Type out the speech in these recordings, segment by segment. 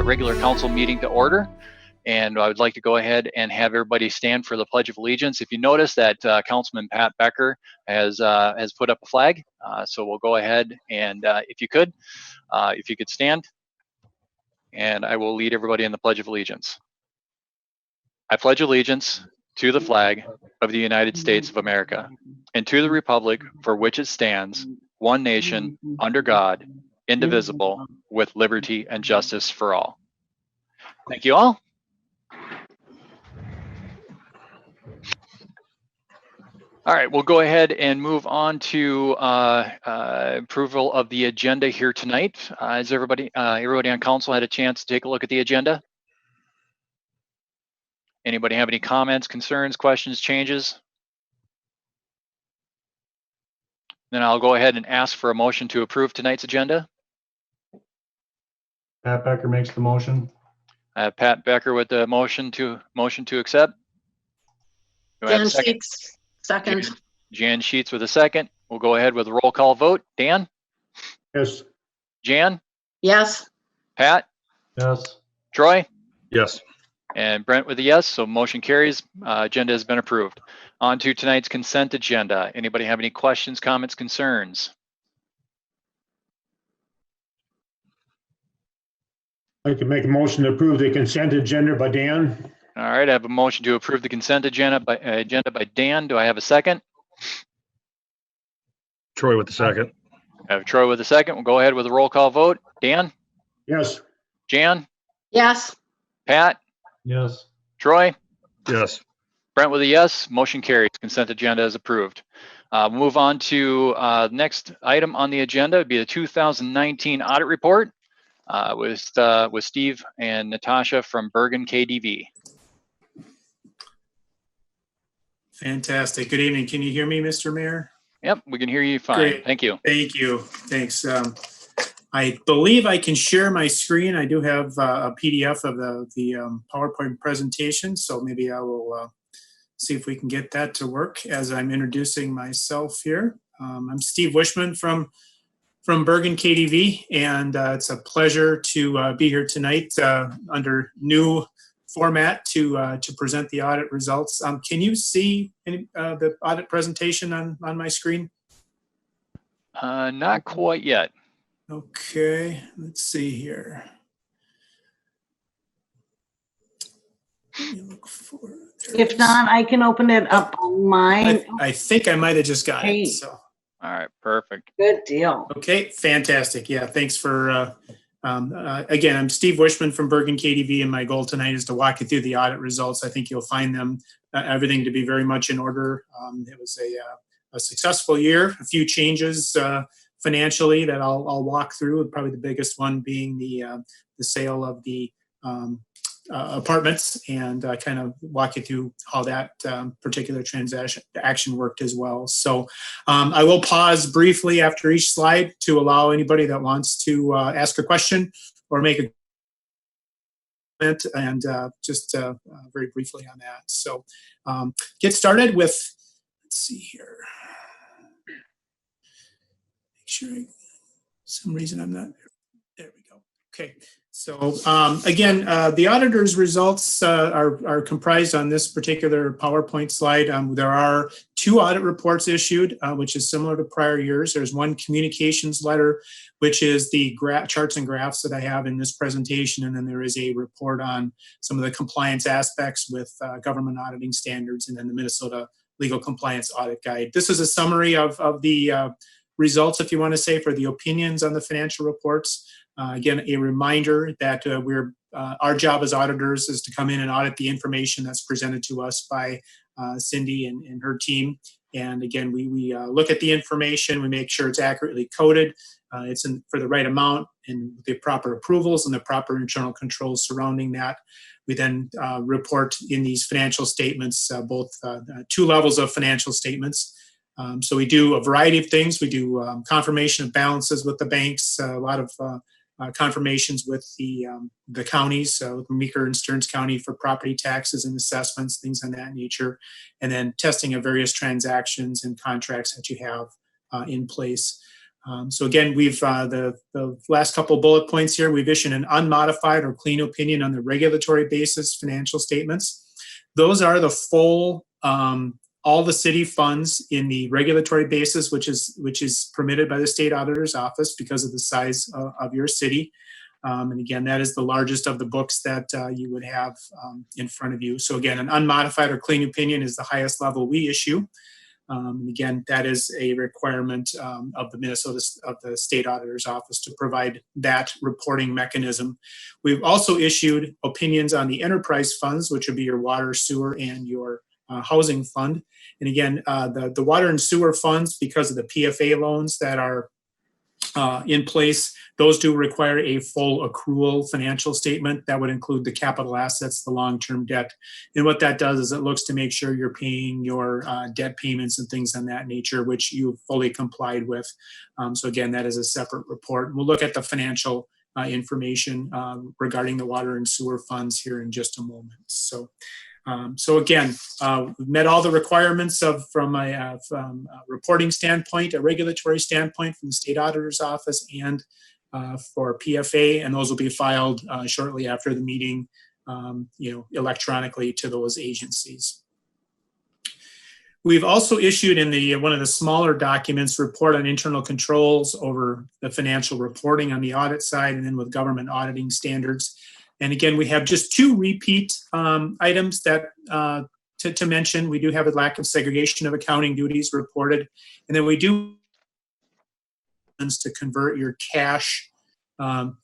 regular council meeting to order. And I would like to go ahead and have everybody stand for the Pledge of Allegiance. If you notice that Councilman Pat Becker has put up a flag, so we'll go ahead and if you could stand, and I will lead everybody in the Pledge of Allegiance. I pledge allegiance to the flag of the United States of America and to the republic for which it stands, one nation, under God, indivisible, with liberty and justice for all. Thank you all. All right, we'll go ahead and move on to approval of the agenda here tonight. Has everybody on council had a chance to take a look at the agenda? Anybody have any comments, concerns, questions, changes? Then I'll go ahead and ask for a motion to approve tonight's agenda. Pat Becker makes the motion. Pat Becker with the motion to accept. Do I have a Jan Sheets, second. Jan Sheets with a second. We'll go ahead with a roll call vote. Dan? Yes. Jan? Yes. Pat? Yes. Troy? Yes. And Brent with a yes, so motion carries. Agenda has been approved. On to tonight's consent agenda. Anybody have any questions, comments, concerns? I'd like to make a motion to approve the consent agenda by Dan. All right, I have a motion to approve the consent agenda by Dan. Do I have a second? Troy with the second. I have Troy with a second. We'll go ahead with a roll call vote. Dan? Yes. Jan? Yes. Pat? Yes. Troy? Yes. Brent with a yes, motion carries. Consent agenda is approved. Move on to next item on the agenda would be the 2019 audit report with Steve and Natasha from Bergen KDV. Fantastic. Good evening. Can you hear me, Mr. Mayor? Yep, we can hear you fine. Great. Thank you. Thank you. Thanks. I believe I can share my screen. I do have a PDF of the PowerPoint presentation, so maybe I will see if we can get that to work as I'm introducing myself here. I'm Steve Wishman from Bergen KDV, and it's a pleasure to be here tonight under new format to present the audit results. Can you see the audit presentation on my screen? Not quite yet. Okay, let's see here. Let me look for there If it is. not, I can open it up on mine. I think I might have just got Hey. it. So All right, perfect. Good deal. okay, fantastic. Yeah, thanks for again, I'm Steve Wishman from Bergen KDV, and my goal tonight is to walk you through the audit results. I think you'll find them everything to be very much in order. It was a successful year, a few changes financially that I'll walk through. Probably the biggest one being the sale of the apartments, and kind of walk you through how that particular action worked as well. So I will pause briefly after each slide to allow anybody that wants to ask a question or make a comment, and just very briefly on that. So get started with, let's see here. Make sure, for some reason I'm not, there we go. Okay. So again, the auditor's results are comprised on this particular PowerPoint slide. There are 2 audit reports issued, which is similar to prior years. There's one communications letter, which is the charts and graphs that I have in this presentation. And then there is a report on some of the compliance aspects with government auditing standards, and then the Minnesota Legal Compliance Audit Guide. This is a summary of the results, if you want to say, for the opinions on the financial reports. Again, a reminder that our job as auditors is to come in and audit the information that's presented to us by Cindy and her team. And again, we look at the information, we make sure it's accurately coded, it's for the right amount, and the proper approvals and the proper internal controls surrounding that. We then report in these financial statements, both 2 levels of financial statements. So we do a variety of things. We do confirmation of balances with the banks, a lot of confirmations with the counties, with Meeker and Stearns County for property taxes and assessments, things of that nature, and then testing of various transactions and contracts that you have in place. So again, we've the last couple bullet points here, we've issued an unmodified or clean opinion on the regulatory basis financial statements. Those are the full, all the city funds in the regulatory basis, which is permitted by the state auditor's office because of the size of your city. And again, that is the largest of the books that you would have in front of you. So again, an unmodified or clean opinion is the highest level we issue. And again, that is a requirement of the state auditor's office to provide that reporting mechanism. We've also issued opinions on the enterprise funds, which would be your water, sewer, and your housing fund. And again, the water and sewer funds, because of the PFA loans that are in place, those do require a full accrual financial statement. That would include the capital assets, the long-term debt. And what that does is it looks to make sure you're paying your debt payments and things on that nature, which you've fully complied with. So again, that is a separate report. We'll look at the financial information regarding the water and sewer funds here in just a moment. So again, we've met all the requirements from a reporting standpoint, a regulatory standpoint from the state auditor's office, and for PFA, and those will be filed shortly after the meeting, electronically to those agencies. We've also issued in one of the smaller documents, report on internal controls over the financial reporting on the audit side, and then with government auditing standards. And again, we have just two repeat items that to mention. We do have a lack of segregation of accounting duties reported. And then we do to convert your cash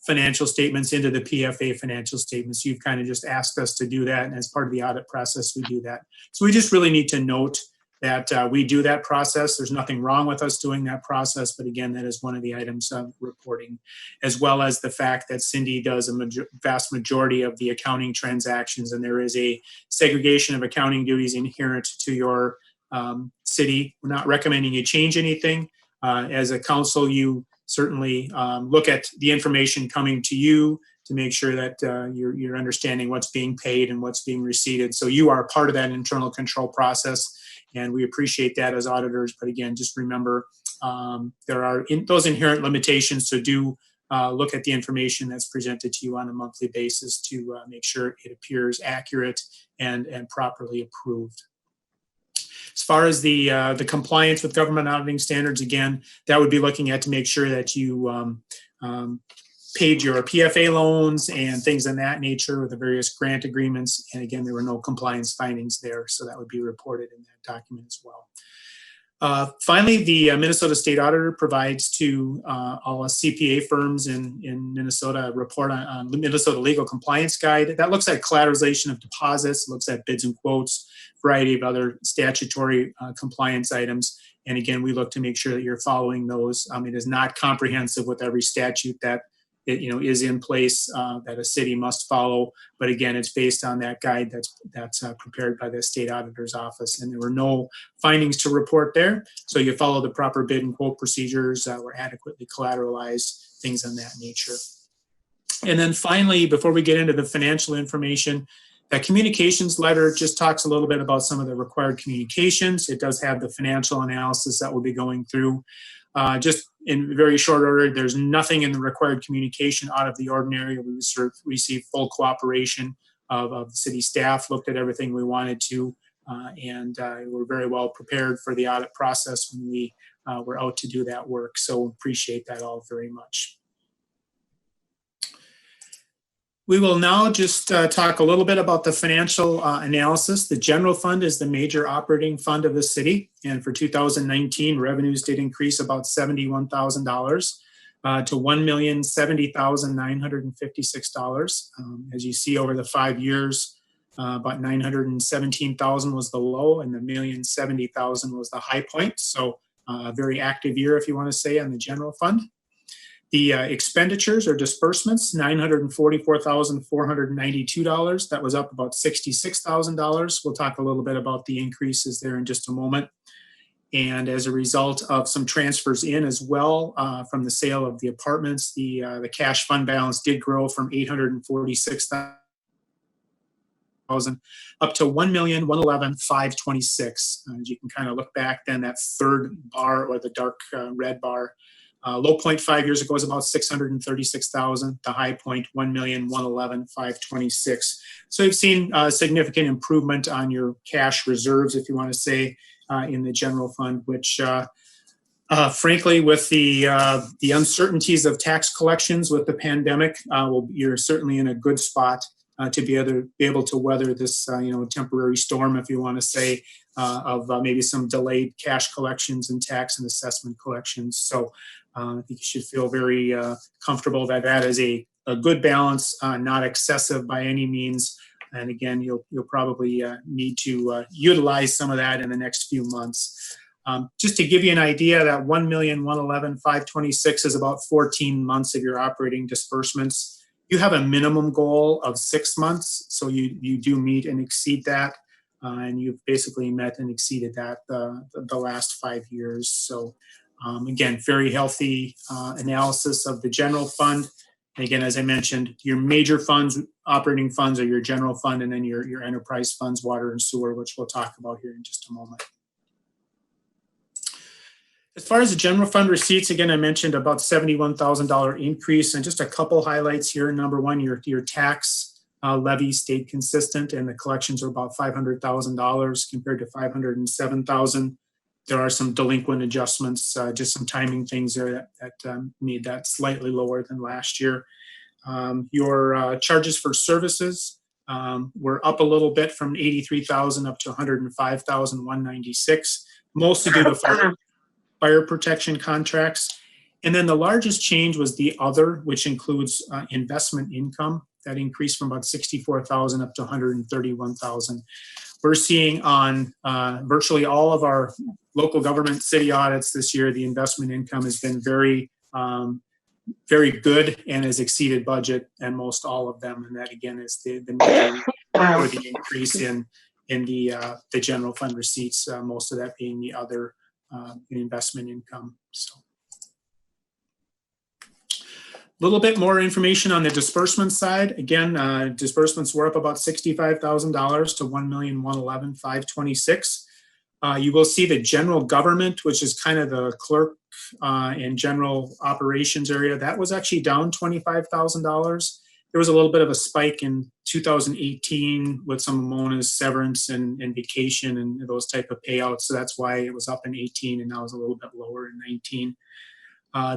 financial statements into the PFA financial statements. You've kind of just asked us to do that. And as part of the audit process, we do that. So we just really need to note that we do that process. There's nothing wrong with us doing that process, but again, that is one of the items of reporting, as well as the fact that Cindy does a vast majority of the accounting transactions, and there is a segregation of accounting duties inherent to your city. We're not recommending you change anything. As a council, you certainly look at the information coming to you to make sure that you're understanding what's being paid and what's being received. So you are part of that internal control process, and we appreciate that as auditors. But again, just remember there are those inherent limitations. So do look at the information that's presented to you on a monthly basis to make sure it appears accurate and properly approved. As far as the compliance with government auditing standards, again, that would be looking at to make sure that you paid your PFA loans and things of that nature with the various grant agreements. And again, there were no compliance findings there, so that would be reported in that document as well. Finally, the Minnesota State Auditor provides to all CPA firms in Minnesota a report on Minnesota Legal Compliance Guide. That looks at collateralization of deposits, looks at bids and quotes, variety of other statutory compliance items. And again, we look to make sure that you're following those. It is not comprehensive with every statute that is in place that a city must follow. But again, it's based on that guide that's prepared by the state auditor's office. And there were no findings to report there. So you follow the proper bid and quote procedures, were adequately collateralized, things of that nature. And then finally, before we get into the financial information, that communications letter just talks a little bit about some of the required communications. It does have the financial analysis that we'll be going through. Just in very short order, there's nothing in the required communication out of the ordinary. We received full cooperation of the city staff, looked at everything we wanted to, and we're very well prepared for the audit process when we were out to do that work. So appreciate that all very much. We will now just talk a little bit about the financial analysis. The general fund is the major operating fund of the city. And for 2019, revenues did increase about $71,000 to $1,070,956. As you see over the 5 years, about $917,000 was the low and the $1,070,000 was the high point. So a very active year, if you want to say, on the general fund. The expenditures or disbursements, $944,492. That was up about $66,000. We'll talk a little bit about the increases there in just a moment. And as a result of some transfers in as well from the sale of the apartments, the cash fund balance did grow from $846,000 up to $1,111,526. As you can kind of look back, then that third bar or the dark red bar Low point 5 years ago was about 636,000. The high point 1,111,526. So you've seen significant improvement on your cash reserves, if you want to say, in the general fund, which frankly, with the uncertainties of tax collections with the pandemic, you're certainly in a good spot to be able to weather this temporary storm, if you want to say, of maybe some delayed cash collections and tax and assessment collections. So I think you should feel very comfortable that that is a good balance, not excessive by any means. And again, you'll probably need to utilize some of that in the next few months. Just to give you an idea, that 1,111,526 is about 14 months of your operating disbursements. You have a minimum goal of 6 months, so you do meet and exceed that, and you've basically met and exceeded that the last 5 years. So again, very healthy analysis of the general fund. And again, as I mentioned, your major funds, operating funds, are your general fund, and then your enterprise funds, water and sewer, which we'll talk about here in just a moment. As far as the general fund receipts, again, I mentioned about $71,000 increase, and just a couple highlights here. Number one, your tax levy stayed consistent, and the collections are about $500,000 compared to $507,000. There are some delinquent adjustments, just some timing things there that made that slightly lower than last year. Your charges for services were up a little bit from $83,000 up to $105,196, mostly due to fire protection contracts. And then the largest change was the other, which includes investment income. That increased from about $64,000 up to $131,000. We're seeing on virtually all of our local government city audits this year, the investment income has been very, very good and has exceeded budget, and most all of them. And that again is the major for the increase in the general fund receipts. Most of that being the other investment income. So a little bit more information on the disbursement side. Again, disbursements were up about $65,000 to $1,111,526. You will see the general government, which is kind of the clerk and general operations area, that was actually down $25,000. There was a little bit of a spike in 2018 with some bonus, severance, and vacation and those type of payouts. So that's why it was up in 18 and now it's a little bit lower in 19.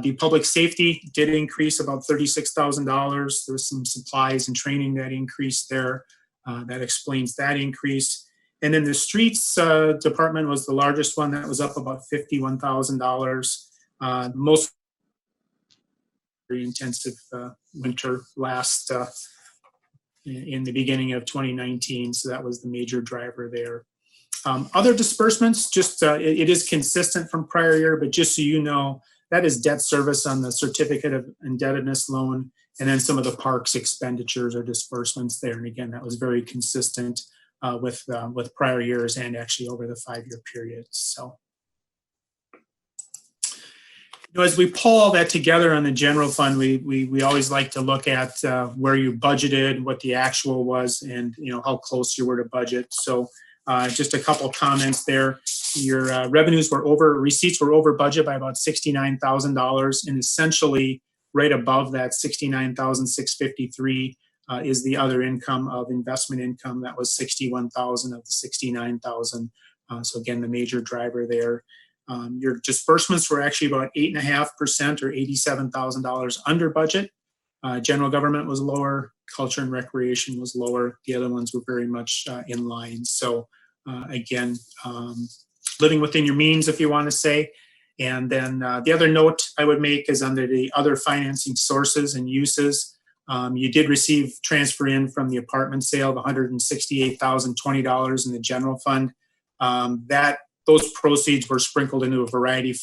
The public safety did increase about $36,000. There was some supplies and training that increased there. That explains that increase. And then the streets department was the largest one. That was up about $51,000. Most very intensive winter last in the beginning of 2019. So that was the major driver there. Other disbursements, just it is consistent from prior year, but just so you know, that is debt service on the certificate of indebtedness loan, and then some of the parks expenditures or disbursements there. And again, that was very consistent with prior years and actually over the 5-year period. So, as we pull all that together on the general fund, we always like to look at where you budgeted, what the actual was, and how close you were to budget. So just a couple comments there. Your receipts were over budget by about $69,000, and essentially right above that $69,653 is the other income of investment income. That was $61,000 of the $69,000. So again, the major driver there. Your disbursements were actually about 8.5% or $87,000 under budget. General government was lower. Culture and recreation was lower. The other ones were very much in line. So again, living within your means, if you want to say. And then the other note I would make is under the other financing sources and uses. You did receive transfer in from the apartment sale of $168,020 in the general fund. Those proceeds were sprinkled into a variety of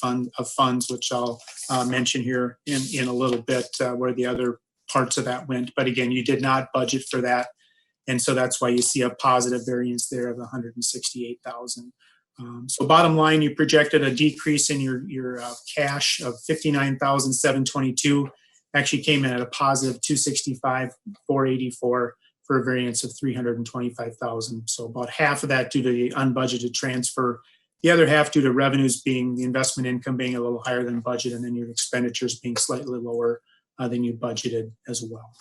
funds, which I'll mention here in a little bit where the other parts of that went. But again, you did not budget for that. And so that's why you see a positive variance there of $168,000. So bottom line, you projected a decrease in your cash of $59,722. Actually came in at a positive $265,484 for a variance of $325,000. So about half of that due to the unbudgeted transfer, The other half due to revenues being, the investment income being a little higher than budget, and then your expenditures being slightly lower than you budgeted as well.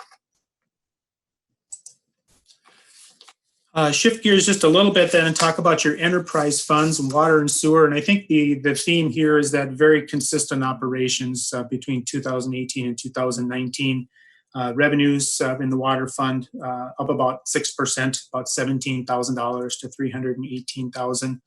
Shift gears just a little bit then and talk about your enterprise funds and water and sewer. And I think the theme here is that very consistent operations between 2018 and 2019. Revenues in the water fund up about 6%, about $17,000 to $318,000.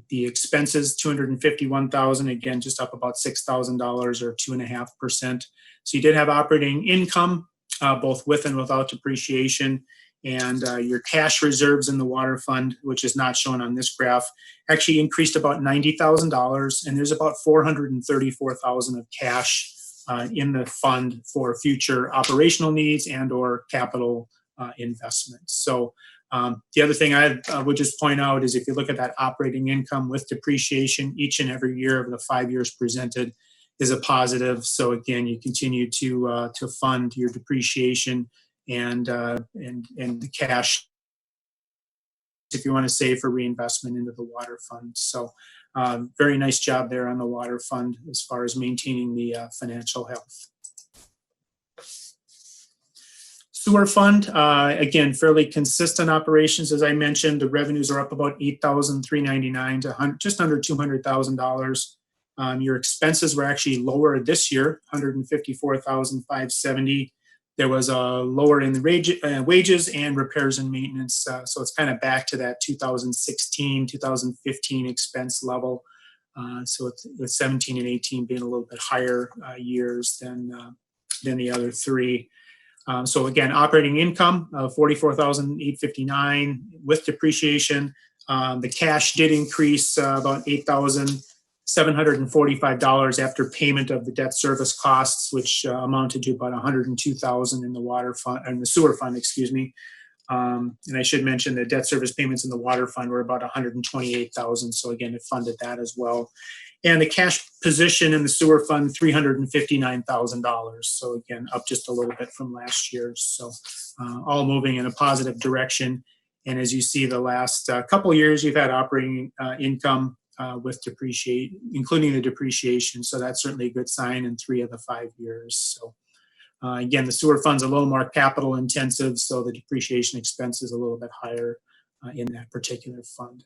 The expenses, $251,000, again, just up about $6,000 or 2.5%. So you did have operating income, both with and without depreciation. And your cash reserves in the water fund, which is not shown on this graph, actually increased about $90,000. And there's about $434,000 of cash in the fund for future operational needs and or capital investments. So the other thing I would just point out is if you look at that operating income with depreciation, each and every year of the 5 years presented is a positive. So again, you continue to fund your depreciation and the cash if you want to save for reinvestment into the water fund. So very nice job there on the water fund as far as maintaining the financial health. Sewer fund, again, fairly consistent operations. As I mentioned, the revenues are up about $8,399 to just under $200,000. Your expenses were actually lower this year, $154,570. There was a lower in the wages and repairs and maintenance. So it's kind of back to that 2016, 2015 expense level. So it's with 17 and 18 being a little bit higher years than the other three. So again, operating income of $44,859 with depreciation. The cash did increase about $8,745 after payment of the debt service costs, which amounted to about $102,000 in the water fund and the sewer fund, excuse me. And I should mention the debt service payments in the water fund were about $128,000. So again, it funded that as well. And the cash position in the sewer fund, $359,000. So again, up just a little bit from last year. So all moving in a positive direction. And as you see, the last couple of years, you've had operating income with depreciation, including the depreciation. So that's certainly a good sign in 3 of the 5 years. So again, the sewer fund's a little more capital intensive, so the depreciation expense is a little bit higher in that particular fund.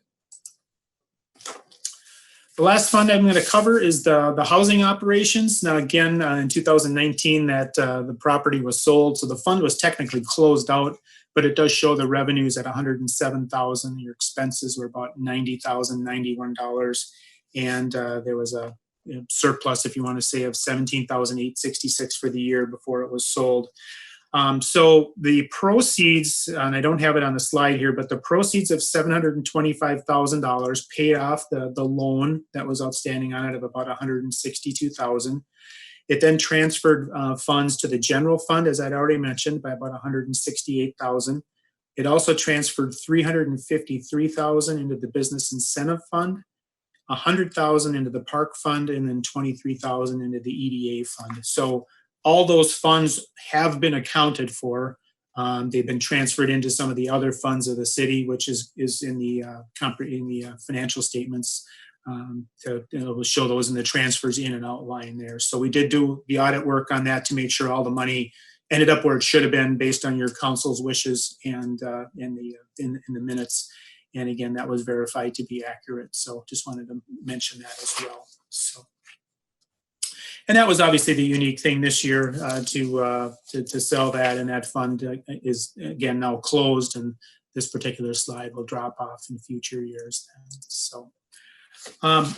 The last fund I'm going to cover is the housing operations. Now, again, in 2019, that the property was sold, so the fund was technically closed out, but it does show the revenues at $107,000. Your expenses were about $90,091, and there was a surplus, if you want to say, of $17,866 for the year before it was sold. So the proceeds, and I don't have it on the slide here, but the proceeds of $725,000 paid off the loan that was outstanding on it of about $162,000. It then transferred funds to the general fund, as I'd already mentioned, by about $168,000. It also transferred $353,000 into the business incentive fund, $100,000 into the park fund, and then $23,000 into the EDA fund. So all those funds have been accounted for. They've been transferred into some of the other funds of the city, which is in the financial statements. We'll show those in the transfers in and out line there. So we did do the audit work on that to make sure all the money ended up where it should have been based on your council's wishes and in the minutes. And again, that was verified to be accurate. So just wanted to mention that as well. So. And that was obviously the unique thing this year to sell that, and that fund is again now closed, and this particular slide will drop off in future years. So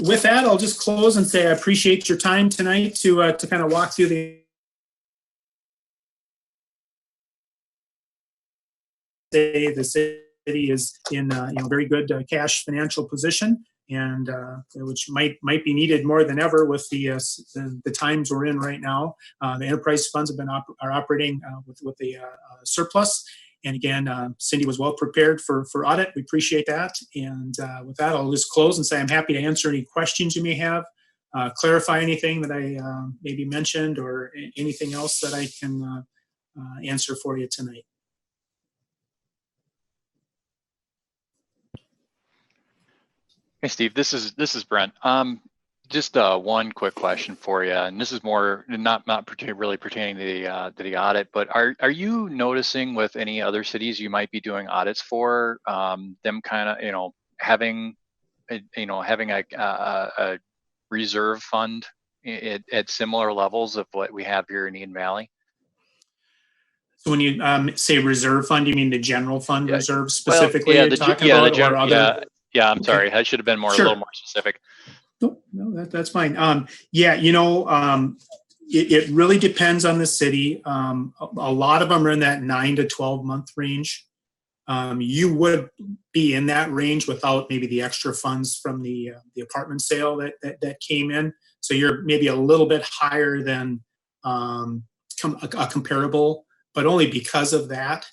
with that, I'll just close and say I appreciate your time tonight to kind of walk through the city is in very good cash financial position, and which might be needed more than ever with the times we're in right now. The enterprise funds are operating with the surplus, and again, Cindy was well prepared for audit. We appreciate that, and with that, I'll just close and say I'm happy to answer any questions you may have, clarify anything that I maybe mentioned, or anything else that I can answer for you tonight. Hey, Steve, this is Brent. Just one quick question for you, and this is more really pertaining to the audit, but are you noticing with any other cities you might be doing audits for, them kind of, having having a reserve fund at similar levels of what we have here in Eden Valley? So when you say reserve fund, you mean the general fund Yeah, reserve specifically yeah, you're talking about, or other? yeah. I'm Okay. sorry, I should have been a Sure. little more specific. No, that's fine. Yeah, it really depends on the city. A lot of them are in that 9 to 12 month range. You would be in that range without maybe the extra funds from the apartment sale that came in. So you're maybe a little bit higher than a comparable, but only because of that.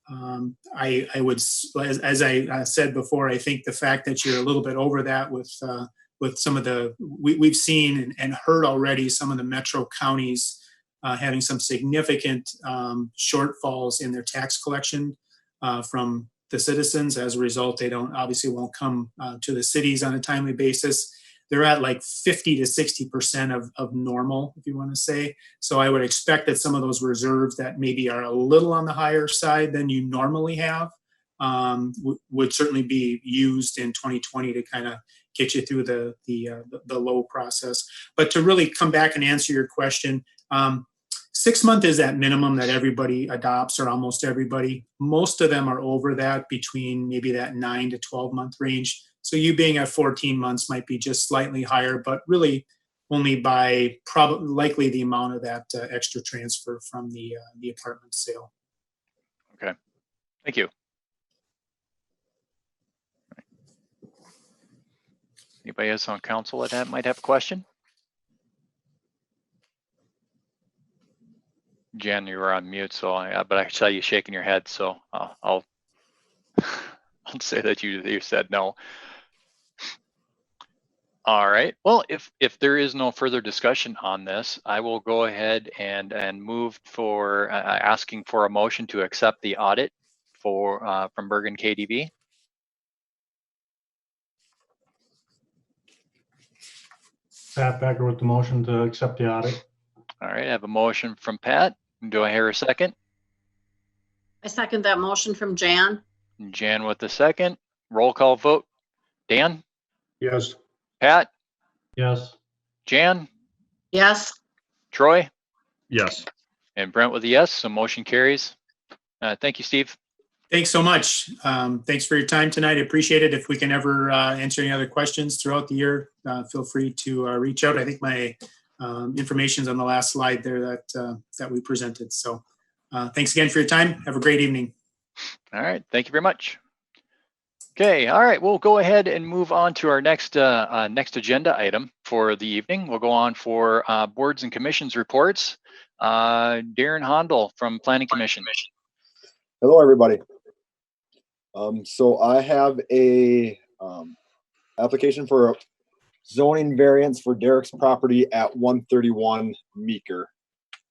I would, as I said before, I think the fact that you're a little bit over that with some of we've seen and heard already some of the metro counties having some significant shortfalls in their tax collection from the citizens. As a result, they obviously won't come to the cities on a timely basis. They're at like 50 to 60% of normal, if you want to say. So I would expect that some of those reserves that maybe are a little on the higher side than you normally have would certainly be used in 2020 to kind of get you through the low process. But to really come back and answer your question, 6 month is that minimum that everybody adopts, or almost everybody. Most of them are over that, between maybe that 9 to 12 month range. So you being at 14 months might be just slightly higher, but really only by likely the amount of that extra transfer from the apartment sale. Okay, thank you. Anybody else on council that might have a question? Jen, you were on mute, so but I saw you shaking your head, so I'll say that you said no. All right. Well, if there is no further discussion on this, I will go ahead and move for asking for a motion to accept the audit from Bergen KDB. Pat Becker with the motion to accept the audit. All right, I have a motion from Pat. Do I hear a second? I second that motion from Jan. Jan with the second. Roll call vote. Dan? Yes. Pat? Yes. Jan? Yes. Troy? Yes. And Brent with a yes, so motion carries. Thank you, Steve. Thanks so much. Thanks for your time tonight. I appreciate it. If we can ever answer any other questions throughout the year, feel free to reach out. I think my information's on the last slide there that we presented. So thanks again for your time. Have a great evening. All right, thank you very much. Okay, all right, we'll go ahead and move on to our next agenda item for the evening. We'll go on for boards and commissions reports. Darren Hondel from Planning Commission. Hello, everybody. So I have a application for a zoning variance for Derek's property at 131 Meeker.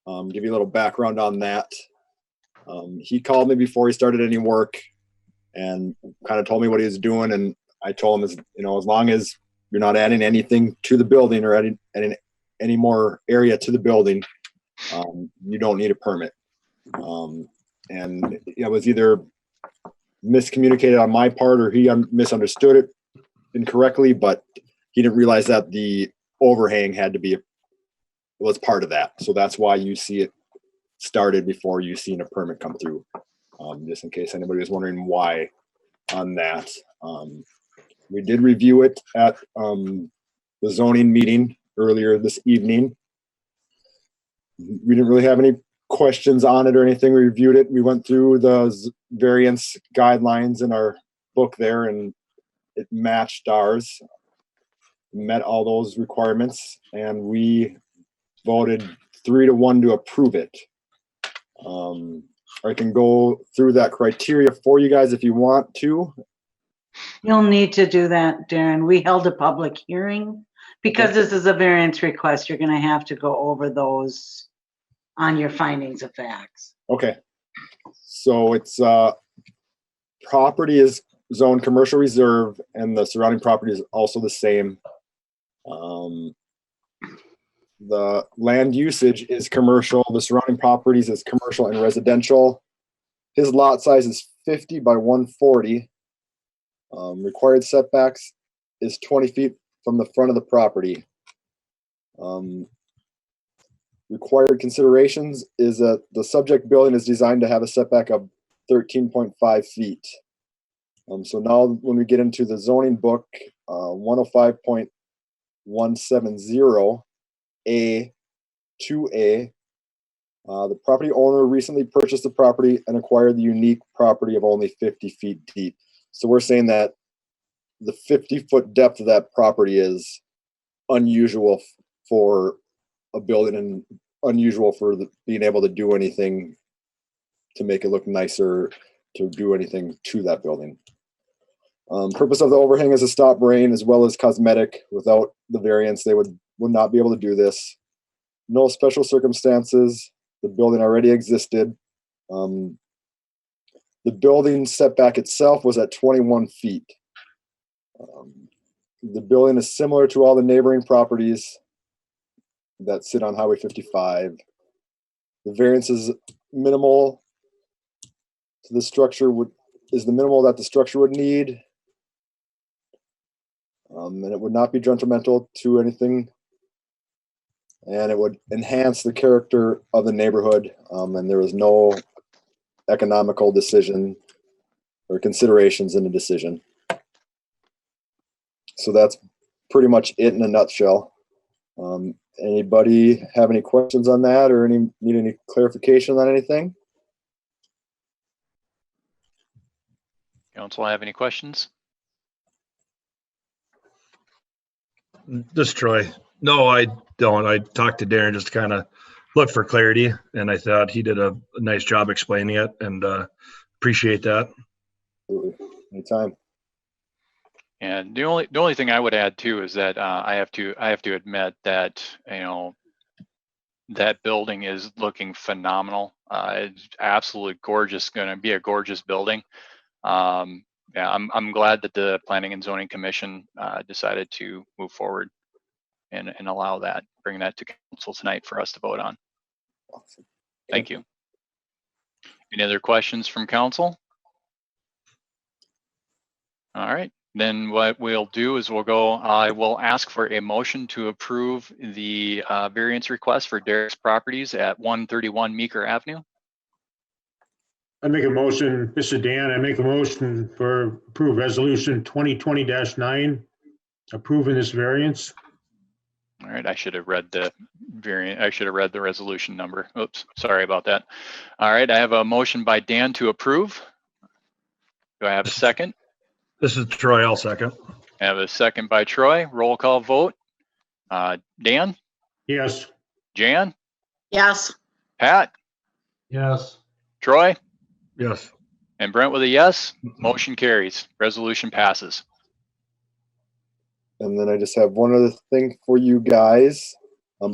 Give you a little background on that. He called me before he started any work and kind of told me what he was doing, and I told him, as long as you're not adding anything to the building or adding any more area to the building, you don't need a permit. And it was either miscommunicated on my part or he misunderstood it incorrectly, but he didn't realize that the overhang was part of that. So that's why you see it started before you seen a permit come through. Just in case anybody was wondering why on that. We did review it at the zoning meeting earlier this evening. We didn't really have any questions on it or anything. We reviewed it. We went through the variance guidelines in our book there, and it matched ours, met all those requirements, and we voted 3-1 to approve it. I can go through that criteria for you guys if you want to. You'll need to do that, Darren. We held a public hearing. Because this is a variance request, you're going to have to go over those on your findings of facts. Okay. So it's property is zone commercial reserve, and the surrounding property is also the same. The land usage is commercial. The surrounding properties is commercial and residential. His lot size is 50 by 140. Required setbacks is 20 feet from the front of the property. Required considerations is that the subject building is designed to have a setback of 13.5 feet. So now when we get into the zoning book, 105.170 A 2A, the property owner recently purchased the property and acquired the unique property of only 50 feet deep. So we're saying that the 50-foot depth of that property is unusual for a building and unusual for being able to do anything to make it look nicer, to do anything to that building. Purpose of the overhang is to stop rain as well as cosmetic. Without the variance, they would not be able to do this. No special circumstances. The building already existed. The building setback itself was at 21 feet. The building is similar to all the neighboring properties that sit on Highway 55. The variance is minimal to the structure is the minimal that the structure would need. And it would not be detrimental to anything. And it would enhance the character of the neighborhood. And there was no economical decision or considerations in the decision. So that's pretty much it in a nutshell. Anybody have any questions on that or need any clarification on anything? Council have any questions? This is Troy. No, I don't. I talked to Darren just to kind of look for clarity, and I thought he did a nice job explaining it, and appreciate that. Absolutely. Anytime. And the only thing I would add too is that I have to admit that that building is looking phenomenal. It's absolutely gorgeous. Going to be a gorgeous building. Yeah, I'm glad that the Planning and Zoning Commission decided to move forward and allow that, bring that to council tonight for us to vote on. Awesome. Thank you. Any other questions from council? All right, then what we'll do is I will ask for a motion to approve the variance request for Derek's Properties at 131 Meeker Avenue. I make a motion, this is Dan, I make a motion for approve resolution 2020-9, approving this variance. All right, I should have read the variant. I should have read the resolution number. Oops, sorry about that. All right, I have a motion by Dan to approve. Do I have a second? This is Troy. I'll second. I have a second by Troy. Roll call vote. Dan, Yes. Jan, Yes. Pat, Yes. Troy, Yes. and Brent with a yes. Motion carries. Resolution passes. And then I just have one other thing for you guys.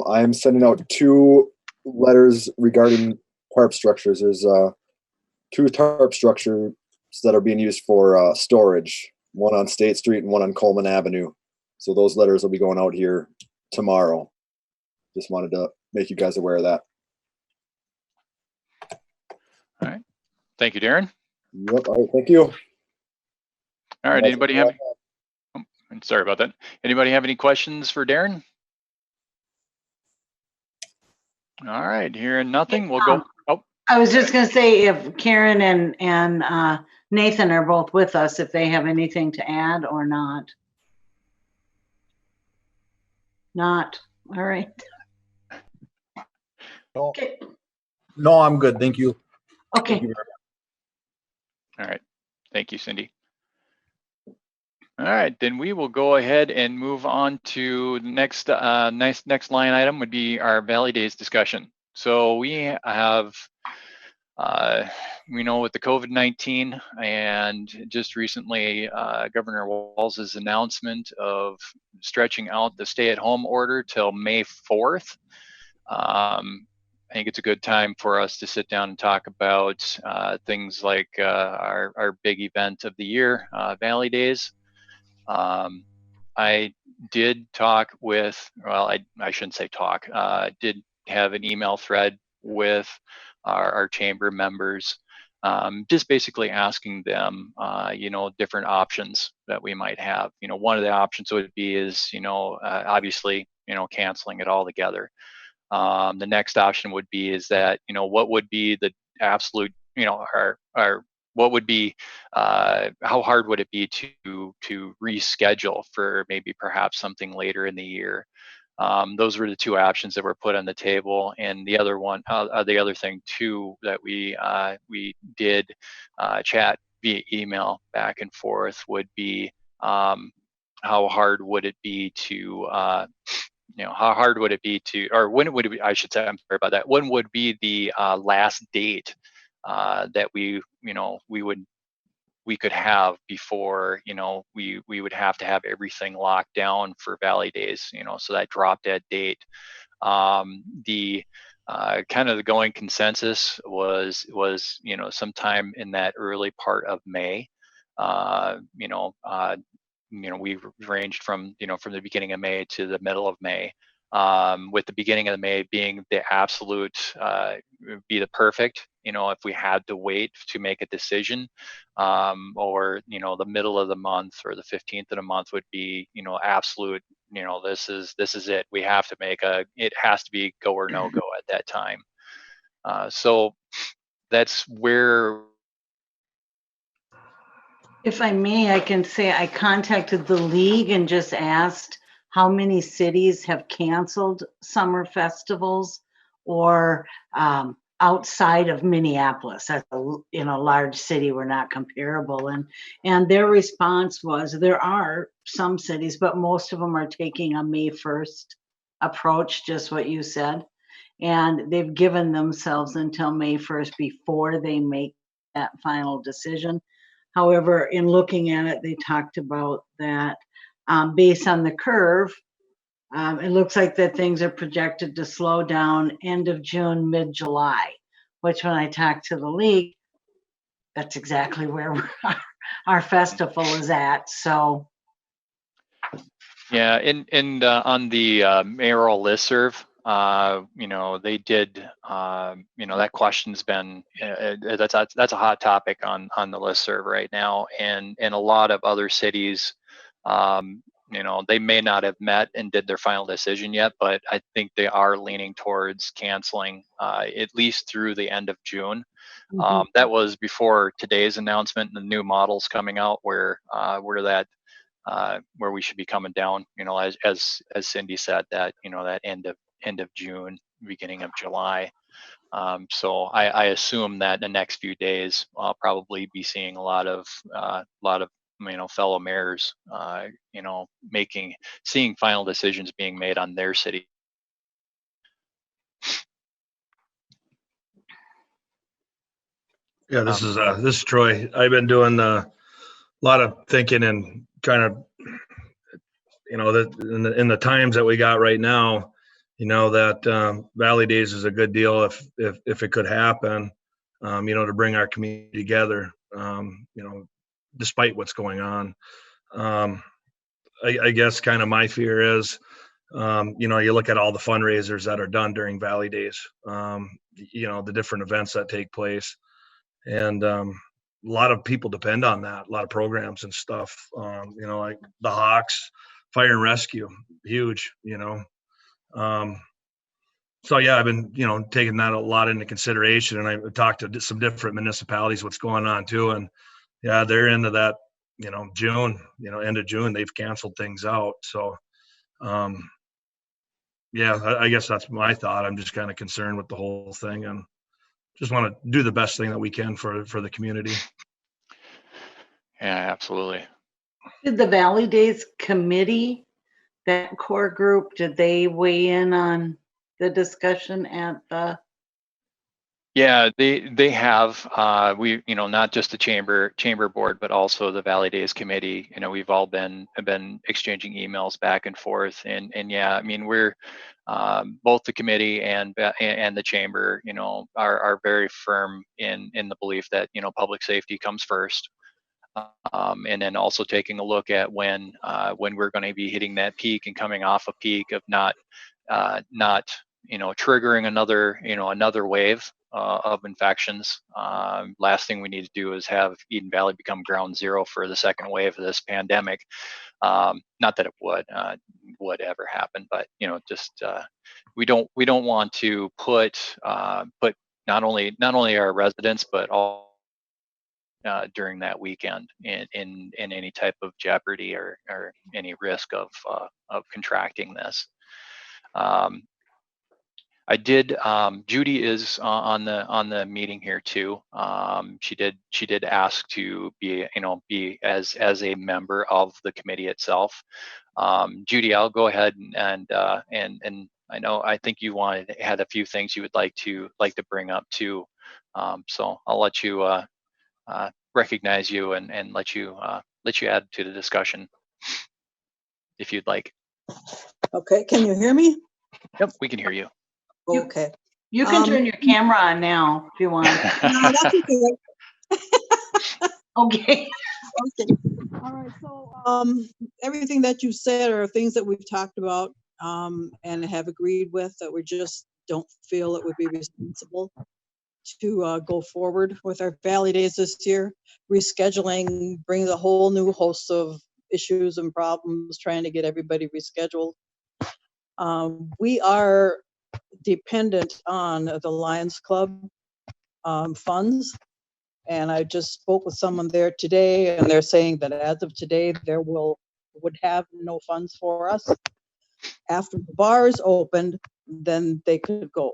I am sending out 2 letters regarding tarp structures. There's 2 tarp structures that are being used for storage, one on State Street and one on Coleman Avenue. So those letters will be going out here tomorrow. Just wanted to make you guys aware of that. All right. Thank you, Darren. Yep. All right. Thank you. All right. Anybody have? Sorry about that. Anybody have any questions for Darren? All right. Hearing nothing, we'll go. Oh, I was just gonna say if Karen and Nathan are both with us, if they have anything to add or not. Not, all right. No, Okay, no, I'm good. Thank you. okay. all right. Thank you, Cindy. All right, then we will go ahead and move on to the next line item would be our Valley Days discussion. So we have, we know with the COVID-19 and just recently Governor Walz's announcement of stretching out the stay-at-home order till May 4th think it's a good time for us to sit down and talk about things like our big event of the year, Valley Days. I did talk with, well, I shouldn't say talk, did have an email thread with our chamber members, just basically asking them, different options that we might have. One of the options would be is, obviously, canceling it all together. The next option would be is that, what would be the absolute, what would be, how hard would it be to reschedule for maybe perhaps something later in the year? Those were the two options that were put on the table, and the other thing too that we did chat via email back and forth would be how hard would it be to how hard would it be to, or when would it be, I should say, I'm sorry about that, when would be the last date that we could have before, we would have to have everything locked down for Valley Days, so that drop dead date. The kind of the going consensus was sometime in that early part of May. We ranged from from the beginning of May to the middle of May, with the beginning of May being the absolute be the perfect, if we had to wait to make a decision, or the middle of the month or the 15th of the month would be absolute, this is it, we have to make it has to be go or no go at that time. So that's where. If I may, I can say I contacted the league and just asked how many cities have canceled summer festivals or outside of Minneapolis. That's a large city, we're not comparable. And their response was there are some cities, but most of them are taking a May 1st approach, just what you said. And they've given themselves until May 1st before they make that final decision. However, in looking at it, they talked about that based on the curve, it looks like that things are projected to slow down end of June, mid-July, which when I talked to the league, that's exactly where our festival is at. So. Yeah, and on the mayoral listserv, they did, that question's been, that's a hot topic on the listserv right now, and a lot of other cities, they may not have met and did their final decision yet, but I think they are leaning towards canceling at least through the end of June. Mhm. That was before today's announcement and the new models coming out where we should be coming down, as Cindy said, that that end of June, beginning of July. So I assume that the next few days I'll probably be seeing a lot of fellow mayors, seeing final decisions being made on their city. Yeah, this is Troy. I've been doing a lot of thinking and trying to, that in the times that we got right now, that Valley Days is a good deal if it could happen, to bring our community together, despite what's going on. I guess kind of my fear is, you look at all the fundraisers that are done during Valley Days, the different events that take place, and a lot of people depend on that, a lot of programs and stuff, like the Hawks, Fire and Rescue, huge, so yeah, I've been, taking that a lot into consideration, and I've talked to some different municipalities, what's going on too. And yeah, they're into that, June, end of June, they've canceled things out. So, yeah, I guess that's my thought. I'm just kind of concerned with the whole thing and just want to do the best thing that we can for the community. Yeah, absolutely. Did the Valley Days committee, that core group, did they weigh in on the discussion at the Yeah, they have, we, not just the chamber board, but also the Valley Days Committee. We've all been exchanging emails back and forth, and yeah, I mean, we're, both the committee and the chamber, are very firm in the belief that, public safety comes first. And then also taking a look at when we're going to be hitting that peak and coming off a peak of not triggering another wave of infections. Last thing we need to do is have Eden Valley become ground zero for the second wave of this pandemic. Not that it would ever happen, but just we don't want to put not only our residents but all during that weekend in any type of jeopardy or any risk of contracting this. I did. Judy is on the meeting here too. She did ask to be as a member of the committee itself. Judy, I'll go ahead and I think you had a few things you would like to bring up too. So I'll let you recognize you and let you add to the discussion if you'd like. Okay, can you hear me? Yep, we can hear you. Okay. You can turn your camera on now if you want. No, that's okay. Okay. Okay. All right. So everything that you said are things that we've talked about and have agreed with, that we just don't feel it would be responsible to go forward with our Valley Days this year. Rescheduling brings a whole new host of issues and problems trying to get everybody rescheduled. We are dependent on the Lions Club funds. And I just spoke with someone there today, and they're saying that as of today, would have no funds for us. After the bars opened, then they could go.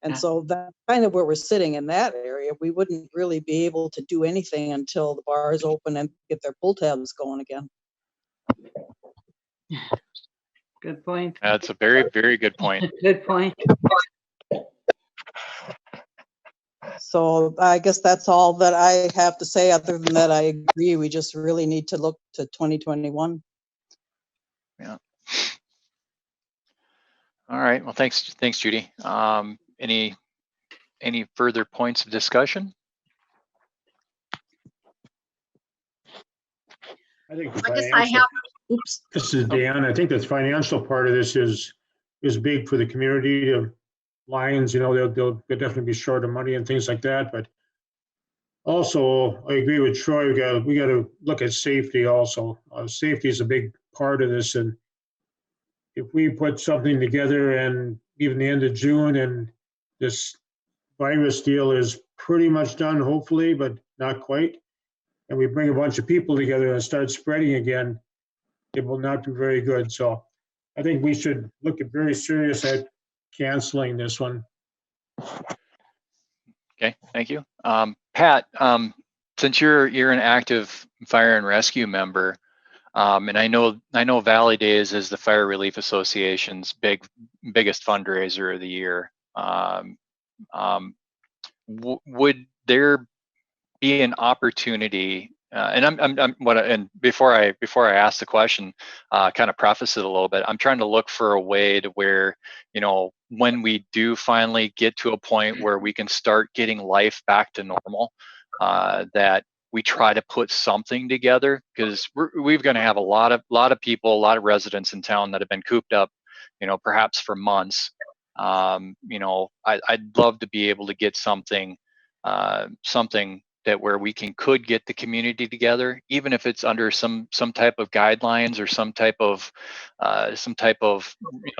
And so that's kind of where we're sitting in that area. We wouldn't really be able to do anything until the bars open and get their pull tabs going again. Good point. That's a very, very good point. Good point. So I guess that's all that I have to say. Other than that, I agree. We just really need to look to 2021. Yeah. All right. Well, thanks, Judy. Any further points of discussion? I think I guess I have, oops. this is Dan. I think the financial part of this is big for the community. Lions, they'll definitely be short of money and things like that. But also, I agree with Troy. We got to look at safety also. Safety is a big part of this, and if we put something together and even the end of June and this virus deal is pretty much done, hopefully, but not quite, and we bring a bunch of people together and start spreading again, it will not be very good. So I think we should look at very serious at canceling this one. Okay, thank you. Pat, since you're an active fire and rescue member, and I know Valley Days is the Fire Relief Association's biggest fundraiser of the year. Would there be an opportunity? And before I ask the question, kind of preface it a little bit. I'm trying to look for a way to where, when we do finally get to a point where we can start getting life back to normal, that we try to put something together, because we're going to have a lot of people, a lot of residents in town that have been cooped up, perhaps for months. I'd love to be able to get something that where we could get the community together, even if it's under some type of guidelines or some type of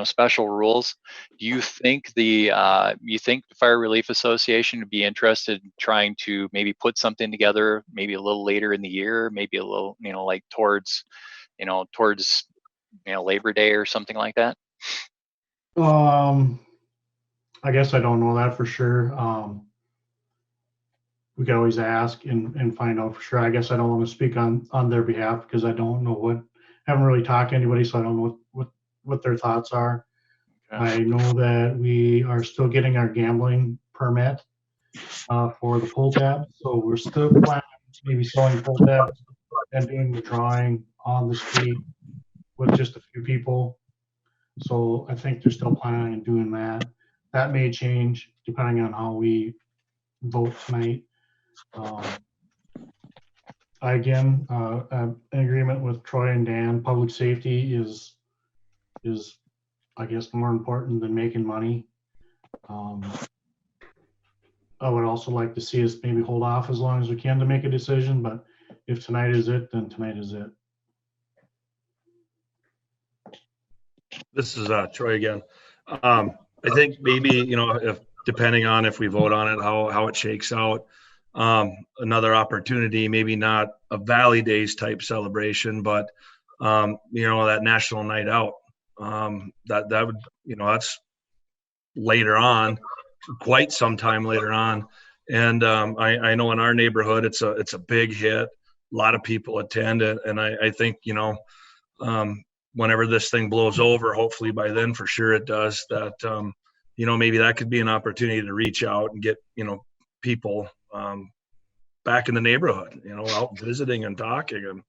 special rules. Do you think the Fire Relief Association would be interested in trying to maybe put something together, maybe a little later in the year, maybe a little like towards Labor Day or something like that? I guess I don't know that for sure. We could always ask and find out for sure. I guess I don't want to speak on their behalf because I don't know I haven't really talked to anybody, so I don't know what their thoughts are. I know that we are still getting our gambling permit for the pull tab, so we're still planning to maybe selling pull tabs and doing the drawing on the street with just a few people. So I think they're still planning on doing that. That may change depending on how we vote tonight. Again, I'm in agreement with Troy and Dan. Public safety is, I guess, more important than making money. I would also like to see us maybe hold off as long as we can to make a decision, but if tonight is it, then tonight is it. This is Troy again. I think maybe, if depending on if we vote on it, how it shakes out, another opportunity, maybe not a Valley Days type celebration, but that National Night Out. That would, that's later on, quite some time later on. And I know in our neighborhood, it's a big hit. A lot of people attend it, and I think whenever this thing blows over, hopefully by then for sure it does, that maybe that could be an opportunity to reach out and get people back in the neighborhood, out visiting and talking and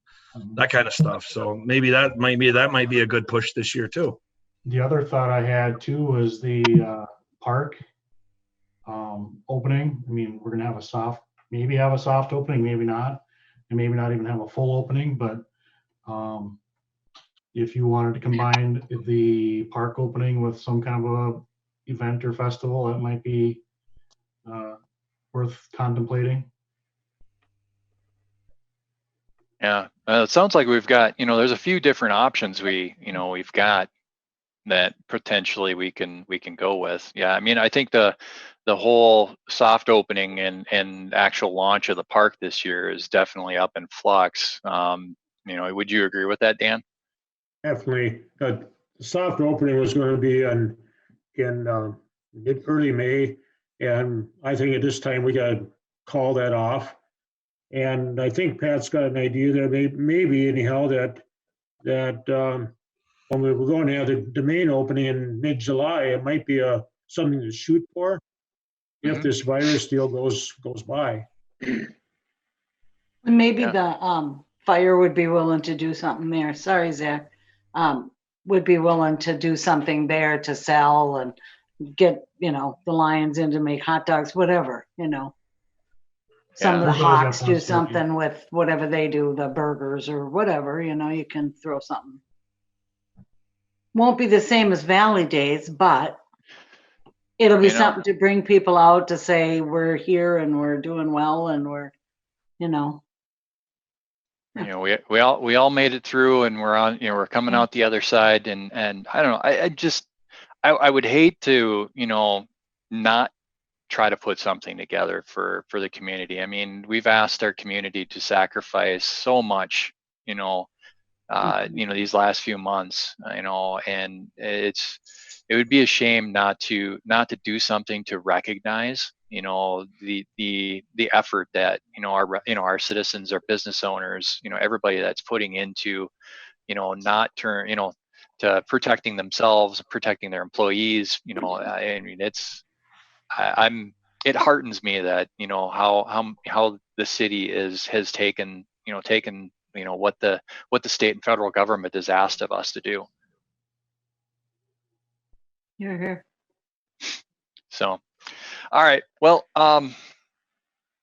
that kind of stuff. So maybe that might be a good push this year too. The other thought I had too was the park opening. I mean, we're gonna have maybe have a soft opening, maybe not, and maybe not even have a full opening, but if you wanted to combine the park opening with some kind of a event or festival, that might be worth contemplating. Yeah, it sounds like we've got, there's a few different options we've got that potentially we can go with. Yeah, I mean, I think the whole soft opening and actual launch of the park this year is definitely up in flux. Would you agree with that, Dan? Definitely. The soft opening was going to be in early May, and I think at this time we got to call that off. And I think Pat's got an idea there, maybe anyhow, that when we were going to have the main opening in mid-July, it might be something to shoot for if this virus deal goes by. Maybe Yeah. the fire would be willing to do something there. Sorry, Zach. Would be willing to do something there to sell and get, the Lions in to make hot dogs, whatever, Some of the There's always that Hawks do possibility. something with whatever they do, the burgers or whatever, you can throw something. Won't be the same as Valley Days, but it'll be something to bring people out to say we're here and we're doing well and we're, we all made it through, and we're on, we're coming out the other side, and I don't know, I would hate to, not try to put something together for the community. I mean, we've asked our community to sacrifice so much, these last few months, and it would be a shame not to do something to recognize, the effort that, our citizens, our business owners, everybody that's putting into, to protecting themselves, protecting their employees, I mean, it heartens me that, how the city has taken what the state and federal government has asked of us to do. You're here. So, all right. Well,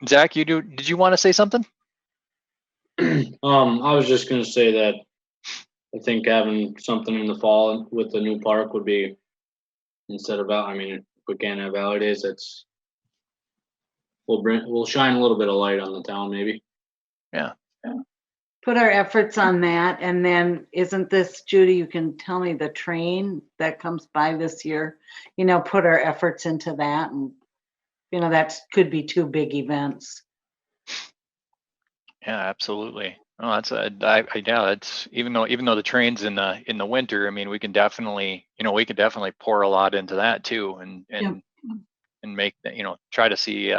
Zach, did you want to say something? I was just going to say that I think having something in the fall with the new park would be, instead of, if we can't have Valley Days, we'll shine a little bit of light on the town, maybe. Yeah. Put our efforts on that. And then isn't this, Judy, you can tell me the train that comes by this year, put our efforts into that. And, that could be two big events. Yeah, absolutely. Oh, it's even though the train's in the winter, I mean, we can definitely pour a lot into that too, and make that, try to see,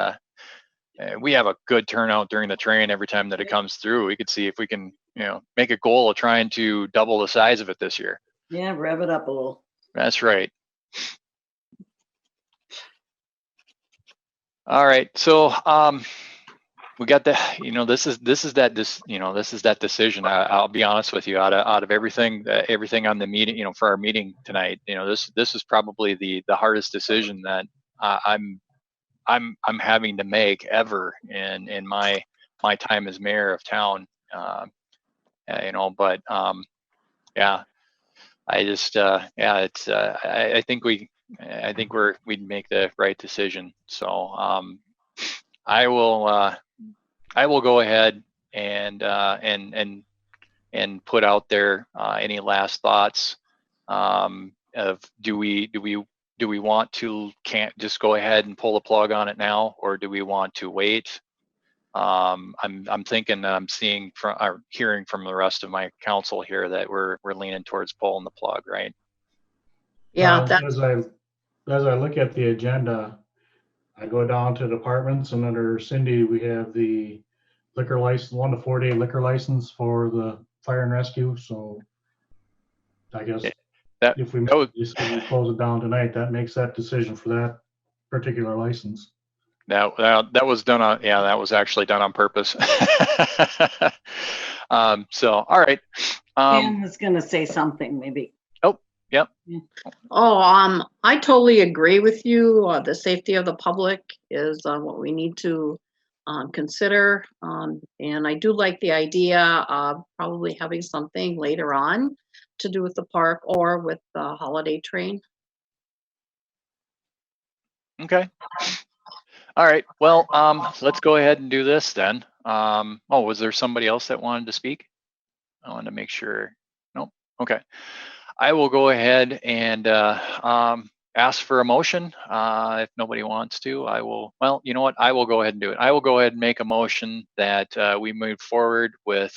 we have a good turnout during the train every time that it comes through. We could see if we can, make a goal of trying to double the size of it this year. Yeah, rev it up a little. That's right. All right, so we got the, this is that decision. I'll be honest with you, out of everything on the meeting, for our meeting tonight, this is probably the hardest decision that I'm having to make ever in my time as mayor of town. But yeah, I just it's I think we'd make the right decision. So I will go ahead and put out there any last thoughts of do we want to can't just go ahead and pull the plug on it now, or do we want to wait? I'm thinking that I'm seeing from or hearing from the rest of my council here that we're leaning towards pulling the plug, right? Yeah, As I look at the agenda, I go down to departments, and under Cindy, we have the liquor license, 1 to 4 day liquor license for the fire and rescue. So I guess if we close it down tonight, that makes that decision for that particular license. That was done on, that was actually done on purpose. So, all right. Dan was gonna say something, maybe. Oh, yep. Oh, I totally agree with you. The safety of the public is what we need to consider. And I do like the idea of probably having something later on to do with the park or with the holiday train. Okay. All right. Well, let's go ahead and do this then. Oh, was there somebody else that wanted to speak? I wanted to make sure. Nope. Okay. I will go ahead and ask for a motion. If nobody wants to, I will. Well, you know what? I will go ahead and do it. I will go ahead and make a motion that we move forward with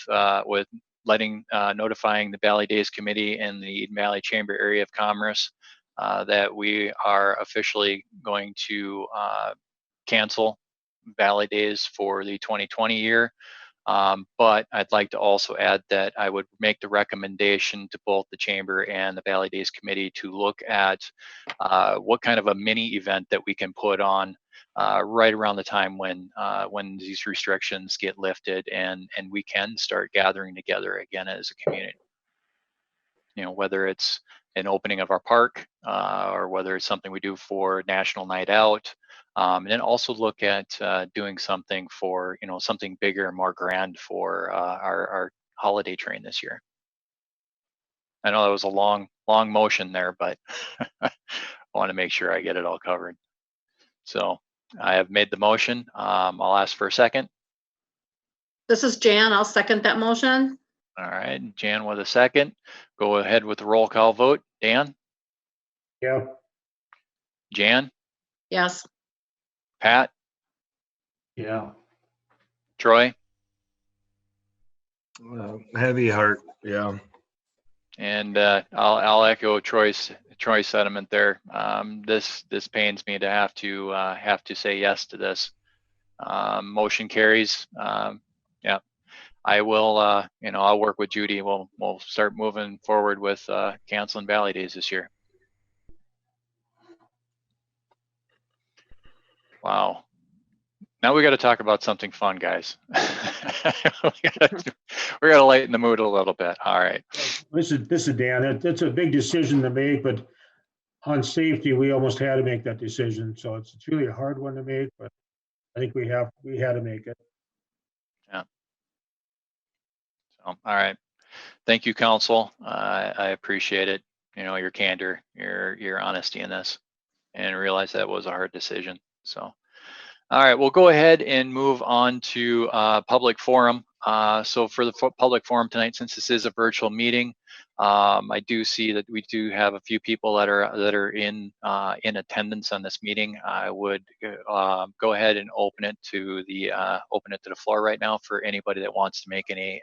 notifying the Valley Days Committee and the Eden Valley Chamber Area of Commerce that we are officially going to cancel Valley Days for the 2020 year. But I'd like to also add that I would make the recommendation to both the Chamber and the Valley Days Committee to look at what kind of a mini event that we can put on right around the time when these restrictions get lifted and we can start gathering together again as a community. Whether it's an opening of our park or whether it's something we do for National Night Out. And then also look at doing something for, something bigger and more grand for our holiday train this year. I know that was a long motion there, but I want to make sure I get it all covered. So I have made the motion. I'll ask for a second. This is Jan. I'll second that motion. All right, Jan with a second. Go ahead with the roll call vote. Dan? Yeah. Jan? Yes. Pat? Yeah. Troy? Heavy heart, yeah. And I'll echo Troy's sentiment there. This pains me to have to say yes to this. Motion carries. Yeah, I will. I'll work with Judy. We'll start moving forward with canceling Valley Days this year. Wow. Now we got to talk about something fun, guys. we got to lighten the mood a little bit. All right. This is Dan. It's a big decision to make, but on safety, we almost had to make that decision. So it's really a hard one to make, but I think we had to make it. Yeah. So, all right. Thank you, council. I appreciate it. Your candor, your honesty in this, and realize that was a hard decision. So. All right, we'll go ahead and move on to public forum. So for the public forum tonight, since this is a virtual meeting, I do see that we do have a few people that are in attendance on this meeting. I would go ahead and open it to the floor right now for anybody that wants to make any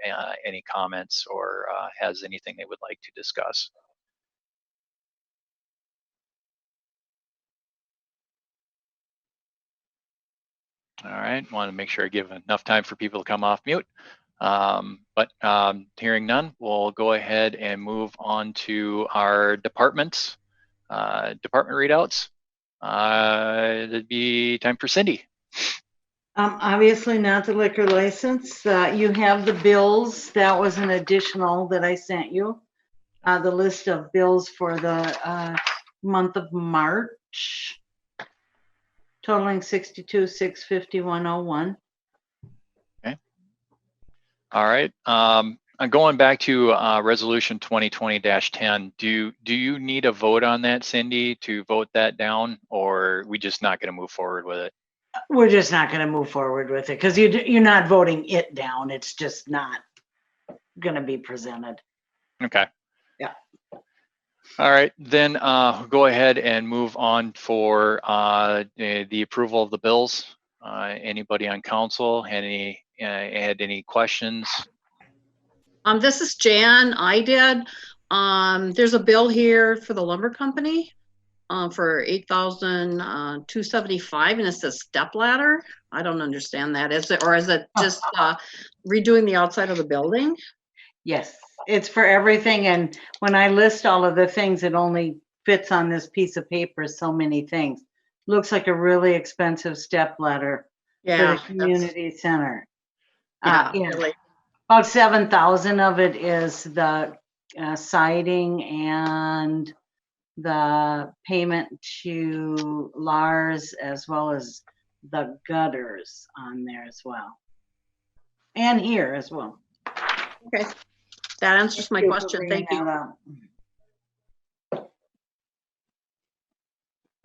comments or has anything they would like to discuss. All right, want to make sure I give enough time for people to come off mute. But hearing none, we'll go ahead and move on to our departments. department readouts. It'd be time for Cindy. Obviously not the liquor license. You have the bills. That was an additional that I sent you. The list of bills for the month of March, totaling 62,650,101. All right. I'm going back to resolution 2020-10. Do you need a vote on that, Cindy, to vote that down, or are we just not going to move forward with it? We're just not going to move forward with it because you're not voting it down. It's just not going to be presented. Okay. Yeah. All right, then go ahead and move on for the approval of the bills. Anybody on council had any questions? This is Jan. I did. There's a bill here for the lumber company for $8,275, and it says step ladder. I don't understand that. Is it just redoing the outside of the building? Yes, it's for everything. And when I list all of the things, it only fits on this piece of paper, so many things. Looks like a really expensive step ladder for the community center. Yeah, really. About 7,000 of it is the siding and the payment to Lars, as well as the gutters on there as well. And here as well. Okay. That answers my question. Thank you.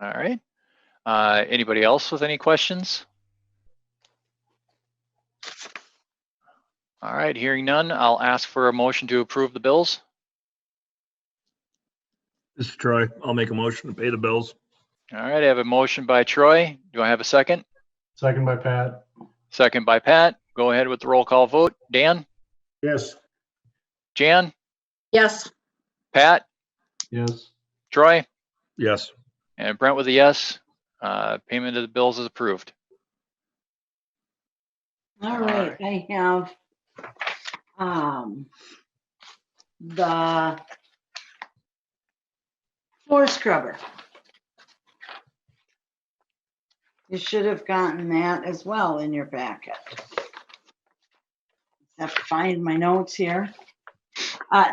All right. Anybody else with any questions? All right, hearing none, I'll ask for a motion to approve the bills. This is Troy. I'll make a motion to pay the bills. All right, I have a motion by Troy. Do I have a second? Second by Pat. Second by Pat. Go ahead with the roll call vote. Dan? Yes. Jan? Yes. Pat? Yes. Troy? Yes. And Brent with a yes. Payment of the bills is approved. All right, I have the floor scrubber. You should have gotten that as well in your packet. I have to find my notes here.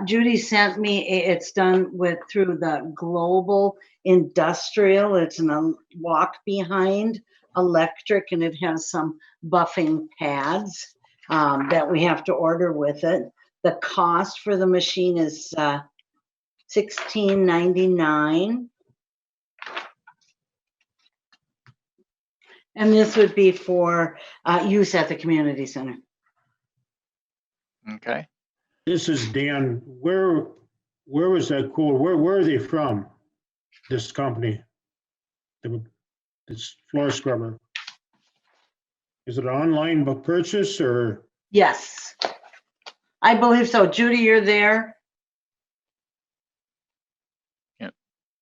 Judy sent me, it's done through the Global Industrial. It's a walk behind electric, and it has some buffing pads that we have to order with it. The cost for the machine is $16.99. And this would be for use at the community center. Okay. This is Dan. Where was that quote? Where are they from? This company? This floor scrubber. Is it an online purchase or? Yes, I believe so. Judy, you're there?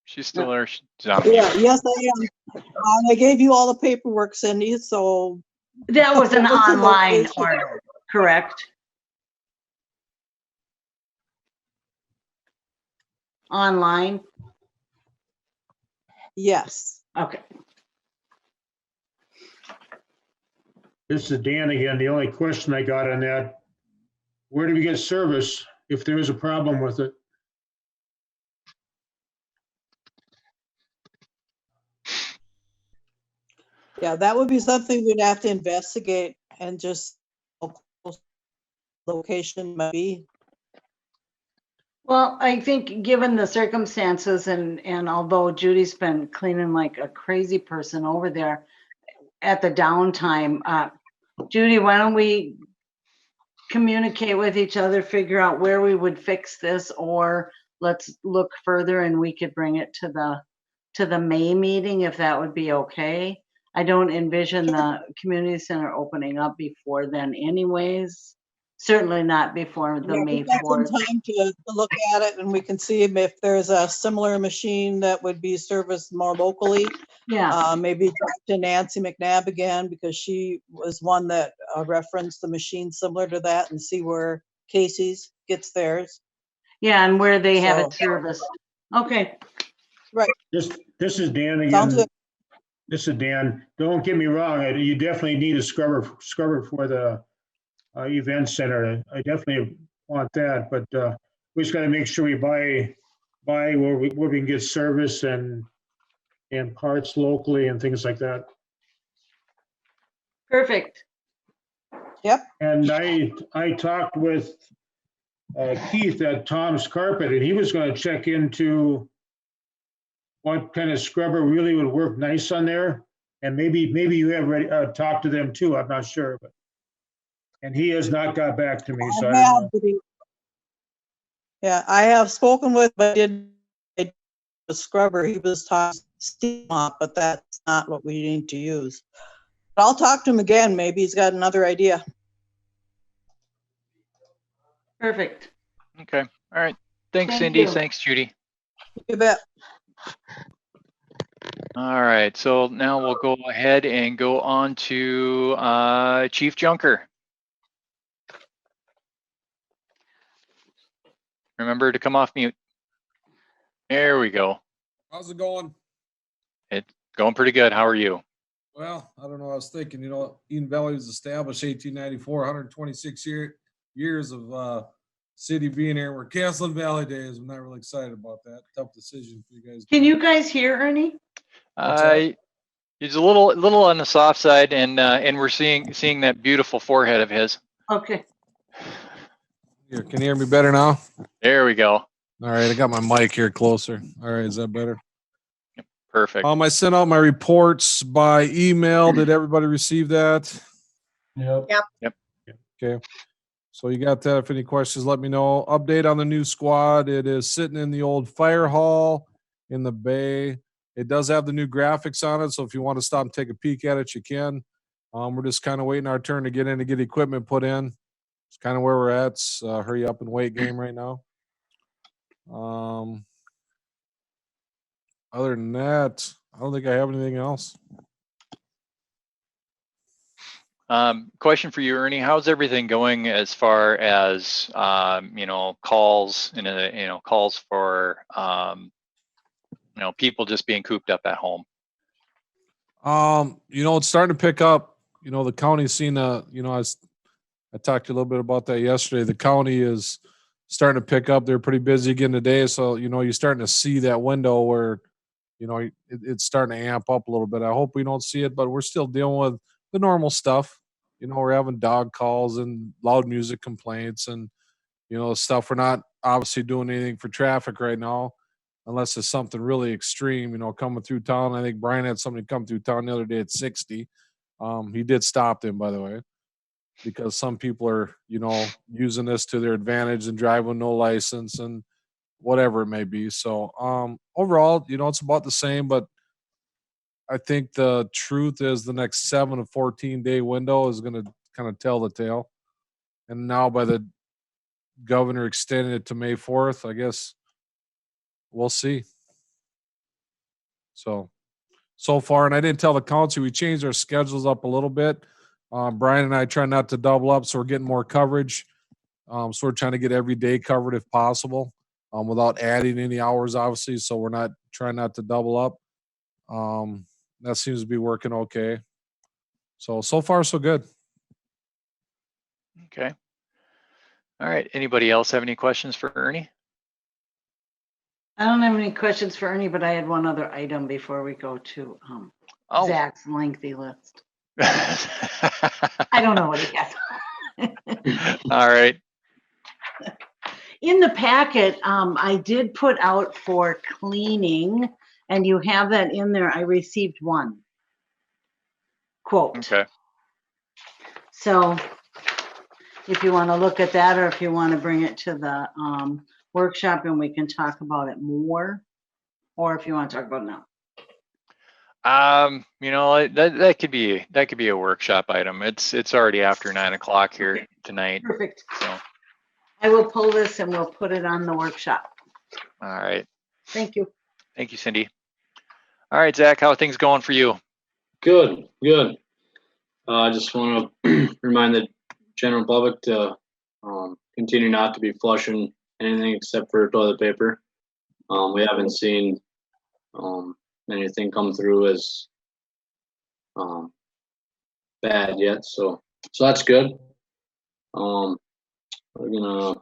She's still there. Yeah, yes, I am. I gave you all the paperwork, Cindy, so. That was an What's the online location? order, correct? Online? Yes. Okay. This is Dan again. The only question I got on that, where do we get service if there is a problem with it? Yeah, that would be something we'd have to investigate and just location might be. Well, I think given the circumstances and although Judy's been cleaning like a crazy person over there at the downtime, Judy, why don't we communicate with each other, figure out where we would fix this, or let's look further and we could bring it to the May meeting if that would be okay. I don't envision the community center opening up before then anyways. Certainly not before the Yeah, May we've got some 4th. time to look at it, and we can see if there's a similar machine that would be serviced more locally. Yeah, Maybe talk to Nancy McNabb again, because she was one that referenced the machine similar to that, and see where Casey's gets theirs. yeah, and where they have it So- serviced. Okay. Right. This is Dan Sounds again. good. This is Dan. Don't get me wrong, you definitely need a scrubber for the event center. I definitely want that, but we just gotta make sure we buy where we can get service and parts locally and things like that. Perfect. And I talked with Keith at Tom's Carpet, and he was gonna check into what kind of scrubber really would work nice on there. And maybe you have already talked to them too, I'm not sure, but. And he has not got back to me, so I don't know. Yeah, I have spoken with, but did a scrubber. He was talking steam mop, but that's not what we need to use. But I'll talk to him again. Maybe he's got another idea. Perfect. Okay. All right. Thanks, Thank Cindy. you. Thanks, Judy. You bet. All right. So now we'll go ahead and go on to Chief Junker. Remember to come off mute. There we go. How's it going? It's going pretty good. How are you? Well, I don't know. I was thinking, Eden Valley was established 1894, 126 years of city being here. We're canceling Valley Days. I'm not really excited about that. Tough decision for you guys. Can you guys hear Ernie? What's that? He's a little on the soft side, and we're seeing that beautiful forehead of his. Okay. Here, can you hear me better now? There we go. All right, I got my mic here closer. All right, is that better? Perfect. I sent out my reports by email. Did everybody receive that? Yep. Okay. So you got that. If any questions, let me know. Update on the new squad. It is sitting in the old fire hall in the bay. It does have the new graphics on it, so if you want to stop and take a peek at it, you can. We're just kind of waiting our turn to get in to get equipment put in. It's kind of where we're at. It's a hurry up and wait game right now. Other than that, I don't think I have anything else. Question for you, Ernie. How's everything going as far as calls and calls for people just being cooped up at home? It's starting to pick up. The county's seen I talked to you a little bit about that yesterday. The county is starting to pick up. They're pretty busy again today. So, you're starting to see that window where, it's starting to amp up a little bit. I hope we don't see it, but we're still dealing with the normal stuff. We're having dog calls and loud music complaints and, stuff. We're not obviously doing anything for traffic right now, unless it's something really extreme, coming through town. I think Brian had somebody come through town the other day at 60. He did stop them, by the way, because some people are, using this to their advantage and drive with no license and whatever it may be. So overall, it's about the same, but I think the truth is the next 7 to 14 day window is going to kind of tell the tale. And now by the governor extending it to May 4th, I guess we'll see. So far, and I didn't tell the council, we changed our schedules up a little bit. Brian and I try not to double up, so we're getting more coverage. So we're trying to get every day covered if possible, without adding any hours, obviously. So we're not trying not to double up. That seems to be working okay. So far, so good. Okay. All right. Anybody else have any questions for Ernie? I don't have any questions for Ernie, but I had one other item before we go to Zach's lengthy list. I don't know what he has. All right. In the packet, I did put out for cleaning, and you have that in there. I received one quote. Okay. So if you want to look at that, or if you want to bring it to the workshop and we can talk about it more, or if you want to talk about it now. That could be a workshop item. It's already after 9 o'clock here tonight. Perfect. So. I will pull this and we'll put it on the workshop. All right. Thank you. Thank you, Cindy. All right, Zach, how are things going for you? Good. I just want to remind the general public to continue not to be flushing anything except for toilet paper. We haven't seen anything come through as bad yet. So that's good. We're gonna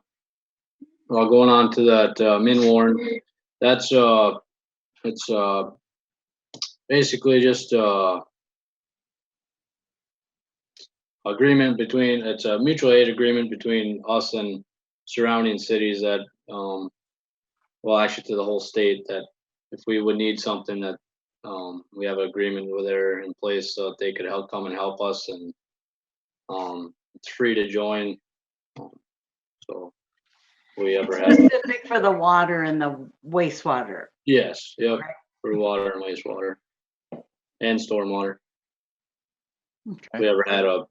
going on to that min warrant. That's it's basically just agreement between, it's a mutual aid agreement between us and surrounding cities that well, actually to the whole state, that if we would need something, that we have an agreement with her in place so that they could come and help us, and it's free to join. So we ever had, Specific for the water and the wastewater. yes, yep, for water and wastewater and stormwater. Okay. We ever had a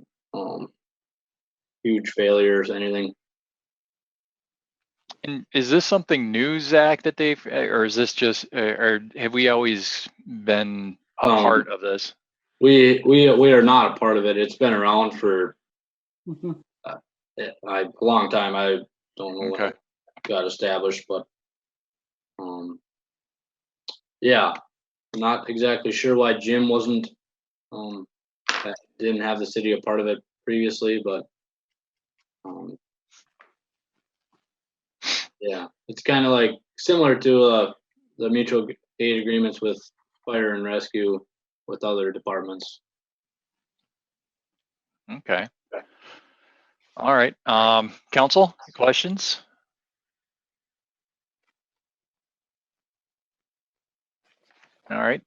huge failures, anything. And is this something new, Zach, that they've, or is this just, or have we always been a part of this? We are not a part of it. It's been around for a long time. I don't know when it got established, but yeah, not exactly sure why Jim wasn't didn't have the city a part of it previously, but yeah, it's kind of like similar to the mutual aid agreements with fire and rescue with other departments. Okay. All right. Council, questions? All right.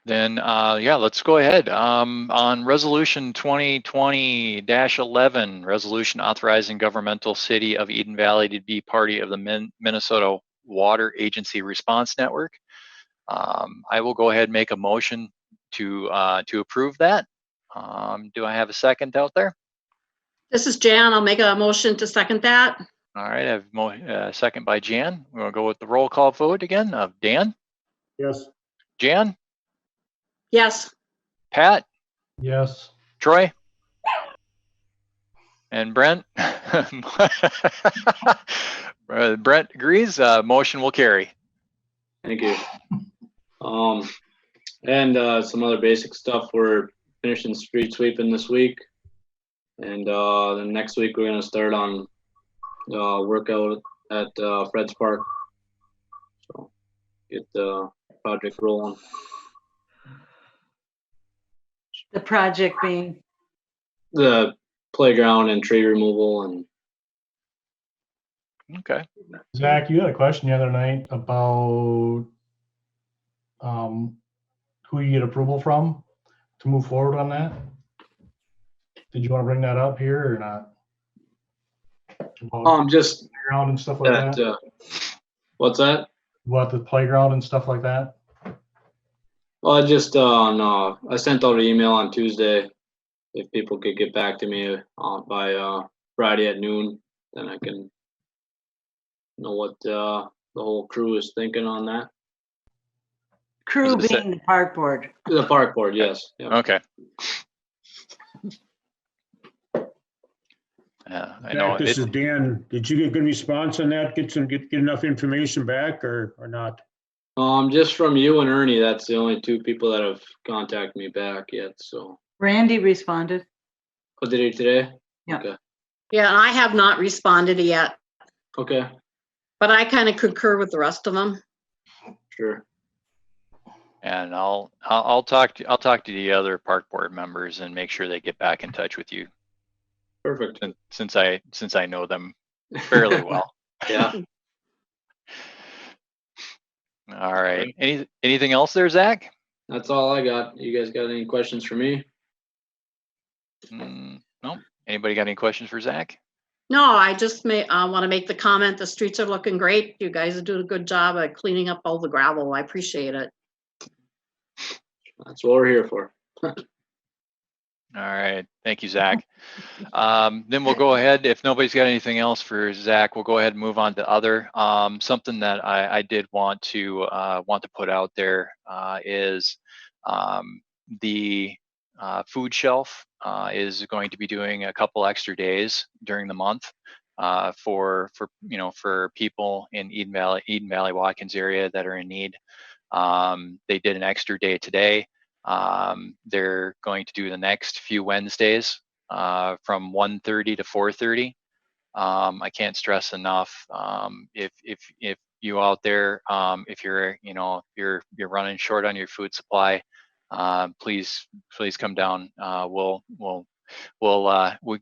Then, yeah, let's go ahead. On resolution 2020-11, resolution authorizing governmental city of Eden Valley to be party of the Minnesota Water Agency Response Network. I will go ahead and make a motion to approve that. Do I have a second out there? This is Jan. I'll make a motion to second that. All right, I have a second by Jan. We'll go with the roll call vote again of Dan, Yes. Jan, Yes. Pat, Yes. Troy, and Brent. Brent agrees. Motion will carry. Thank you. And some other basic stuff. We're finishing street sweeping this week, and then next week we're gonna start on workout at Fred's Park. So get the project rolling. The project being, The playground and tree removal and. Okay. Zach, you had a question the other night about who you get approval from to move forward on that. Did you want to bring that up here or not? About Just playground and stuff like that. What's that? What, the playground and stuff like that? Well, I just no, I sent out an email on Tuesday. If people could get back to me by Friday at noon, then I can know what the whole crew is thinking on that. crew Was it being the park board. The park board, yes. Yep. Okay. Yeah, I know. Zach, this is Dan. Did you get good response on that? Get enough information back or not? Just from you and Ernie, that's the only two people that have contacted me back yet. So. Randy responded. Oh, did he today? Yeah. Okay. Yeah, and I have not responded yet, Okay. but I kind of concur with the rest of them. Sure. And I'll talk to the other park board members and make sure they get back in touch with you. Perfect. Since I know them fairly well. Yeah. All right. Anything else there, Zach? That's all I got. You guys got any questions for me? No. Anybody got any questions for Zach? No, I just want to make the comment, the streets are looking great. You guys are doing a good job at cleaning up all the gravel. I appreciate it. That's what we're here for. All right. Thank you, Zach. Then we'll go ahead. If nobody's got anything else for Zach, we'll go ahead and move on to other. Something that I did want to put out there is the food shelf is going to be doing a couple extra days during the month for people in Eden Valley Watkins area that are in need. They did an extra day today. They're going to do the next few Wednesdays from 1:30 to 4:30. I can't stress enough, if you out there, if you're, you're running short on your food supply, please come down.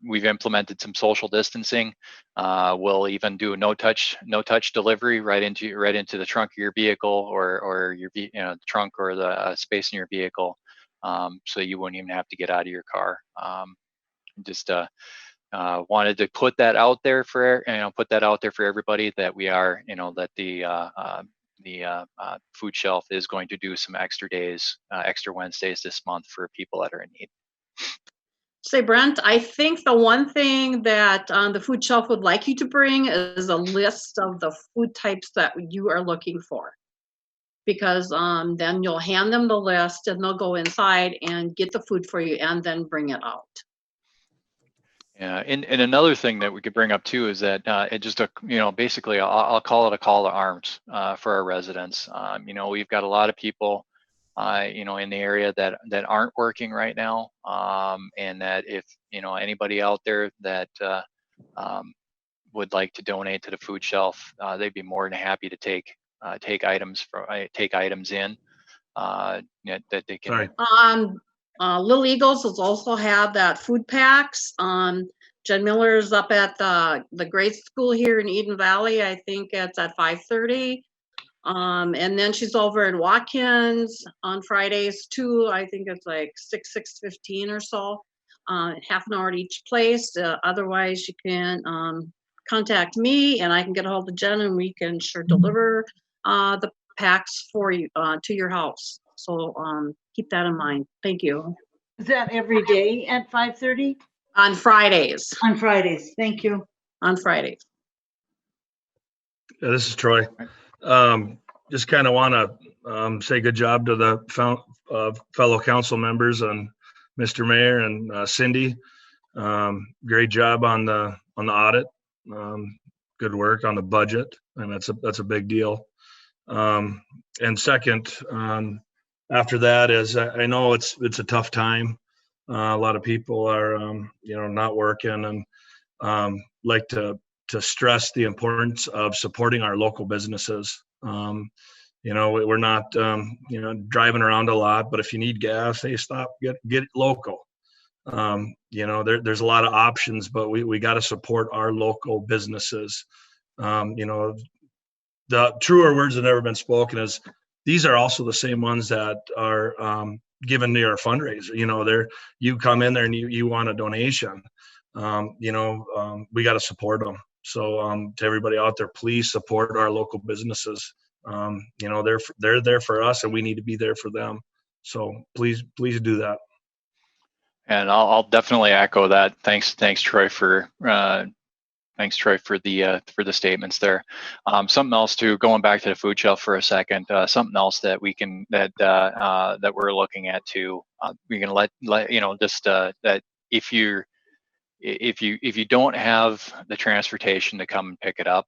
We've implemented some social distancing. We'll even do a no touch delivery right into the trunk of your vehicle, or your the trunk or the space in your vehicle, so you wouldn't even have to get out of your car. Just wanted to put that out there for everybody, that we are, that the food shelf is going to do some extra days, extra Wednesdays this month for people that are in need. Say, Brent, I think the one thing that the food shelf would like you to bring is a list of the food types that you are looking for. Because then you'll hand them the list and they'll go inside and get the food for you and then bring it out. Yeah, and another thing that we could bring up too is that it just basically I'll call it a call to arms for our residents. We've got a lot of people in the area that aren't working right now, and that if anybody out there that would like to donate to the food shelf, they'd be more than happy to take items in that they can. Sorry. Little Eagles has also have that food packs. Jen Miller is up at the grade school here in Eden Valley. I think it's at 5:30. And then she's over at Watkins on Fridays too. I think it's like 6:15 or so. Half an hour at each place. Otherwise, you can contact me and I can get a hold of Jen and we can sure deliver the packs for you to your house. So keep that in mind. Thank you. Is that every day at 5:30? On Fridays. On Fridays, thank you. On Fridays. Yeah, this is Troy. Just kind of want to say good job to the fellow council members and Mr. Mayor and Cindy. Great job on the audit. Good work on the budget, and that's a big deal. And second, after that is, I know it's a tough time. A lot of people are not working, and like to stress the importance of supporting our local businesses. We're not driving around a lot, but if you need gas, hey, stop, get local. There's a lot of options, but we got to support our local businesses. The truer words that have never been spoken is these are also the same ones that are given to our fundraiser. You come in there and you want a donation. We got to support them. So to everybody out there, please support our local businesses. They're there for us, and we need to be there for them. So please do that. And I'll definitely echo that. Thanks, Troy, for the statements there. Something else too, going back to the food shelf for a second. Something else that that we're looking at too. We can let that if you don't have the transportation to come and pick it up,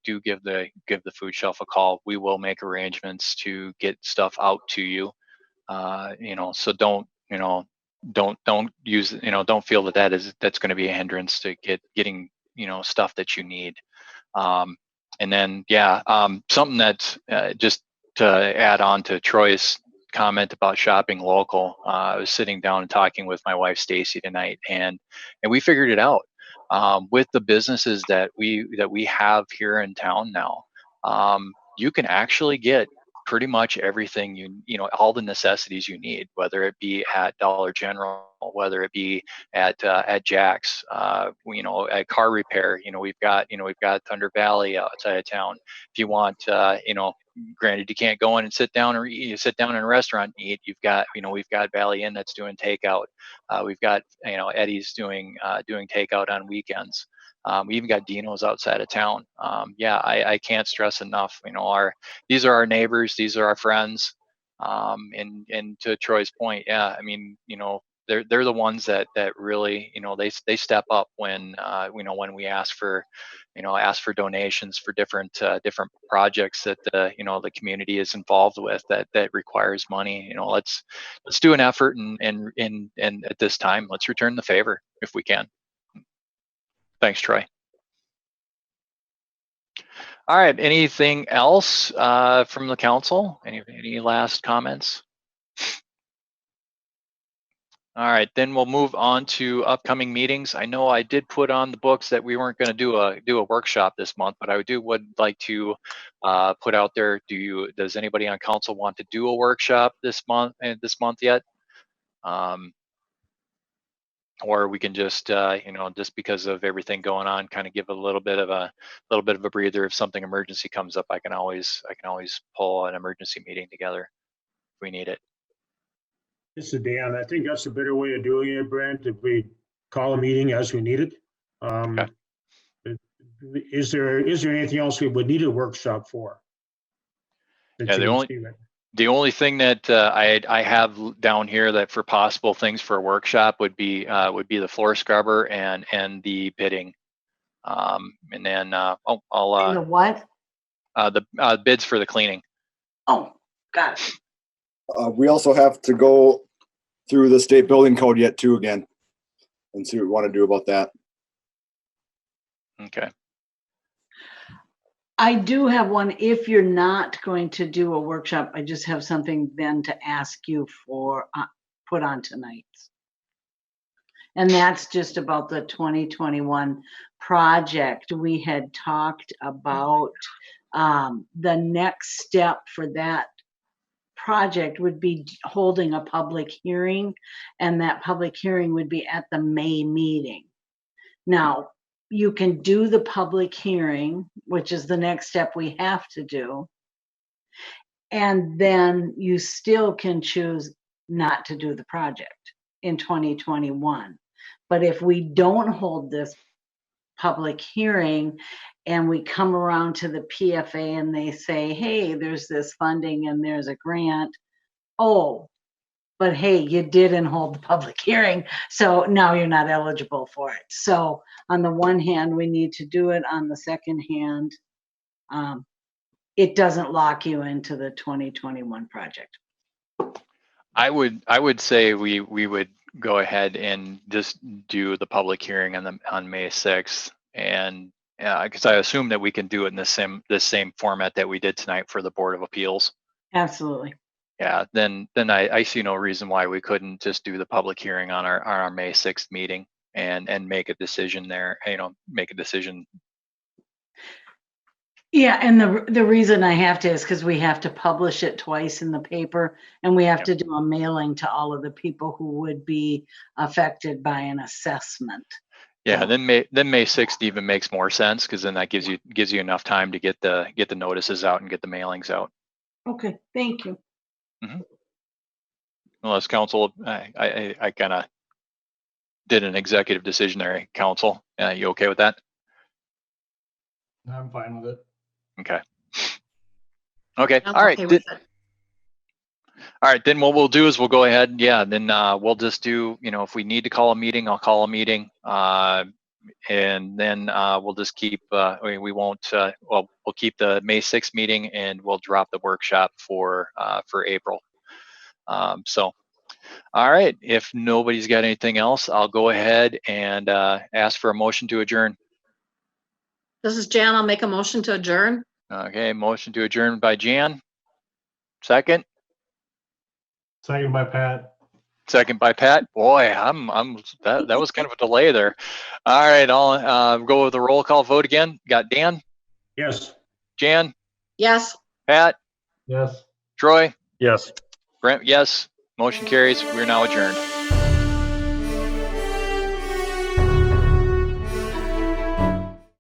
do give the food shelf a call. We will make arrangements to get stuff out to you. So don't use, don't feel that's going to be a hindrance to getting stuff that you need. And then something that's just to add on to Troy's comment about shopping local. I was sitting down and talking with my wife Stacy tonight, and we figured it out with the businesses that we have here in town now. You can actually get pretty much everything all the necessities you need, whether it be at Dollar General, whether it be at Jack's, at car repair. We've got Thunder Valley outside of town. If you want, granted you can't go in and sit down in a restaurant and eat. We've got Valley Inn that's doing takeout. We've got Eddie's doing takeout on weekends. We even got Dino's outside of town. I can't stress enough. These are our neighbors. These are our friends. And to Troy's point, they're the ones that really, they step up when when we ask for donations for different projects that the community is involved with that requires money. Let's do an effort and at this time let's return the favor if we can. Thanks, Troy. All right, anything else from the council? Any last comments? All right, then we'll move on to upcoming meetings. I know I did put on the books that we weren't going to do a workshop this month, but I would like to put out there. Does anybody on council want to do a workshop this month yet? Or we can just just because of everything going on, kind of give a little bit of a breather. If something emergency comes up, I can always pull an emergency meeting together if we need it. This is Dan. I think that's a better way of doing it, Brent, if we call a meeting as we need it. Okay. Is there anything else we would need a workshop for? Yeah, the only thing that I have down here that for possible things for a workshop would be the floor scrubber and the bidding, and then I'll The what? the bids for the cleaning. Oh, got it. We also have to go through the state building code yet too again and see what we want to do about that. Okay. I do have one. If you're not going to do a workshop, I just have something then to ask you for put on tonight. And that's just about the 2021 project. We had talked about the next step for that project would be holding a public hearing, and that public hearing would be at the May meeting. Now, you can do the public hearing, which is the next step we have to do, and then you still can choose not to do the project in 2021. But if we don't hold this public hearing and we come around to the PFA and they say, hey, there's this funding and there's a grant, oh, but hey, you didn't hold the public hearing, so now you're not eligible for it. So on the one hand, we need to do it. On the second hand, it doesn't lock you into the 2021 project. I would say we would go ahead and just do the public hearing on May 6th, and because I assume that we can do it in the same format that we did tonight for the Board of Appeals. Absolutely. Yeah, then I see no reason why we couldn't just do the public hearing on our May 6th meeting and make a decision there. Make a decision. Yeah, and the reason I have to is because we have to publish it twice in the paper, and we have to do a mailing to all of the people who would be affected by an assessment. Yeah, then May 6th even makes more sense, because then that gives you enough time to get the notices out and get the mailings out. Okay, thank you. Mm-hmm. Unless council, I kind of did an executive decision there. Council, you okay with that? I'm fine with it. Okay. Okay. I'm All right. okay with it. All right. Then what we'll do is we'll go ahead. Yeah. Then we'll just do. If we need to call a meeting, I'll call a meeting. And then we'll just keep. We won't. We'll keep the May 6th meeting, and we'll drop the workshop for April. So, all right. If nobody's got anything else, I'll go ahead and ask for a motion to adjourn. This is Jan. I'll make a motion to adjourn. Okay. Motion to adjourn by Jan. Second. Second by Pat. Second by Pat. Boy, that was kind of a delay there. All right, I'll go with the roll call vote again. Got Dan? Yes. Jan? Yes. Pat? Yes. Troy? Yes. Brent? Yes. Motion carries. We're now adjourned.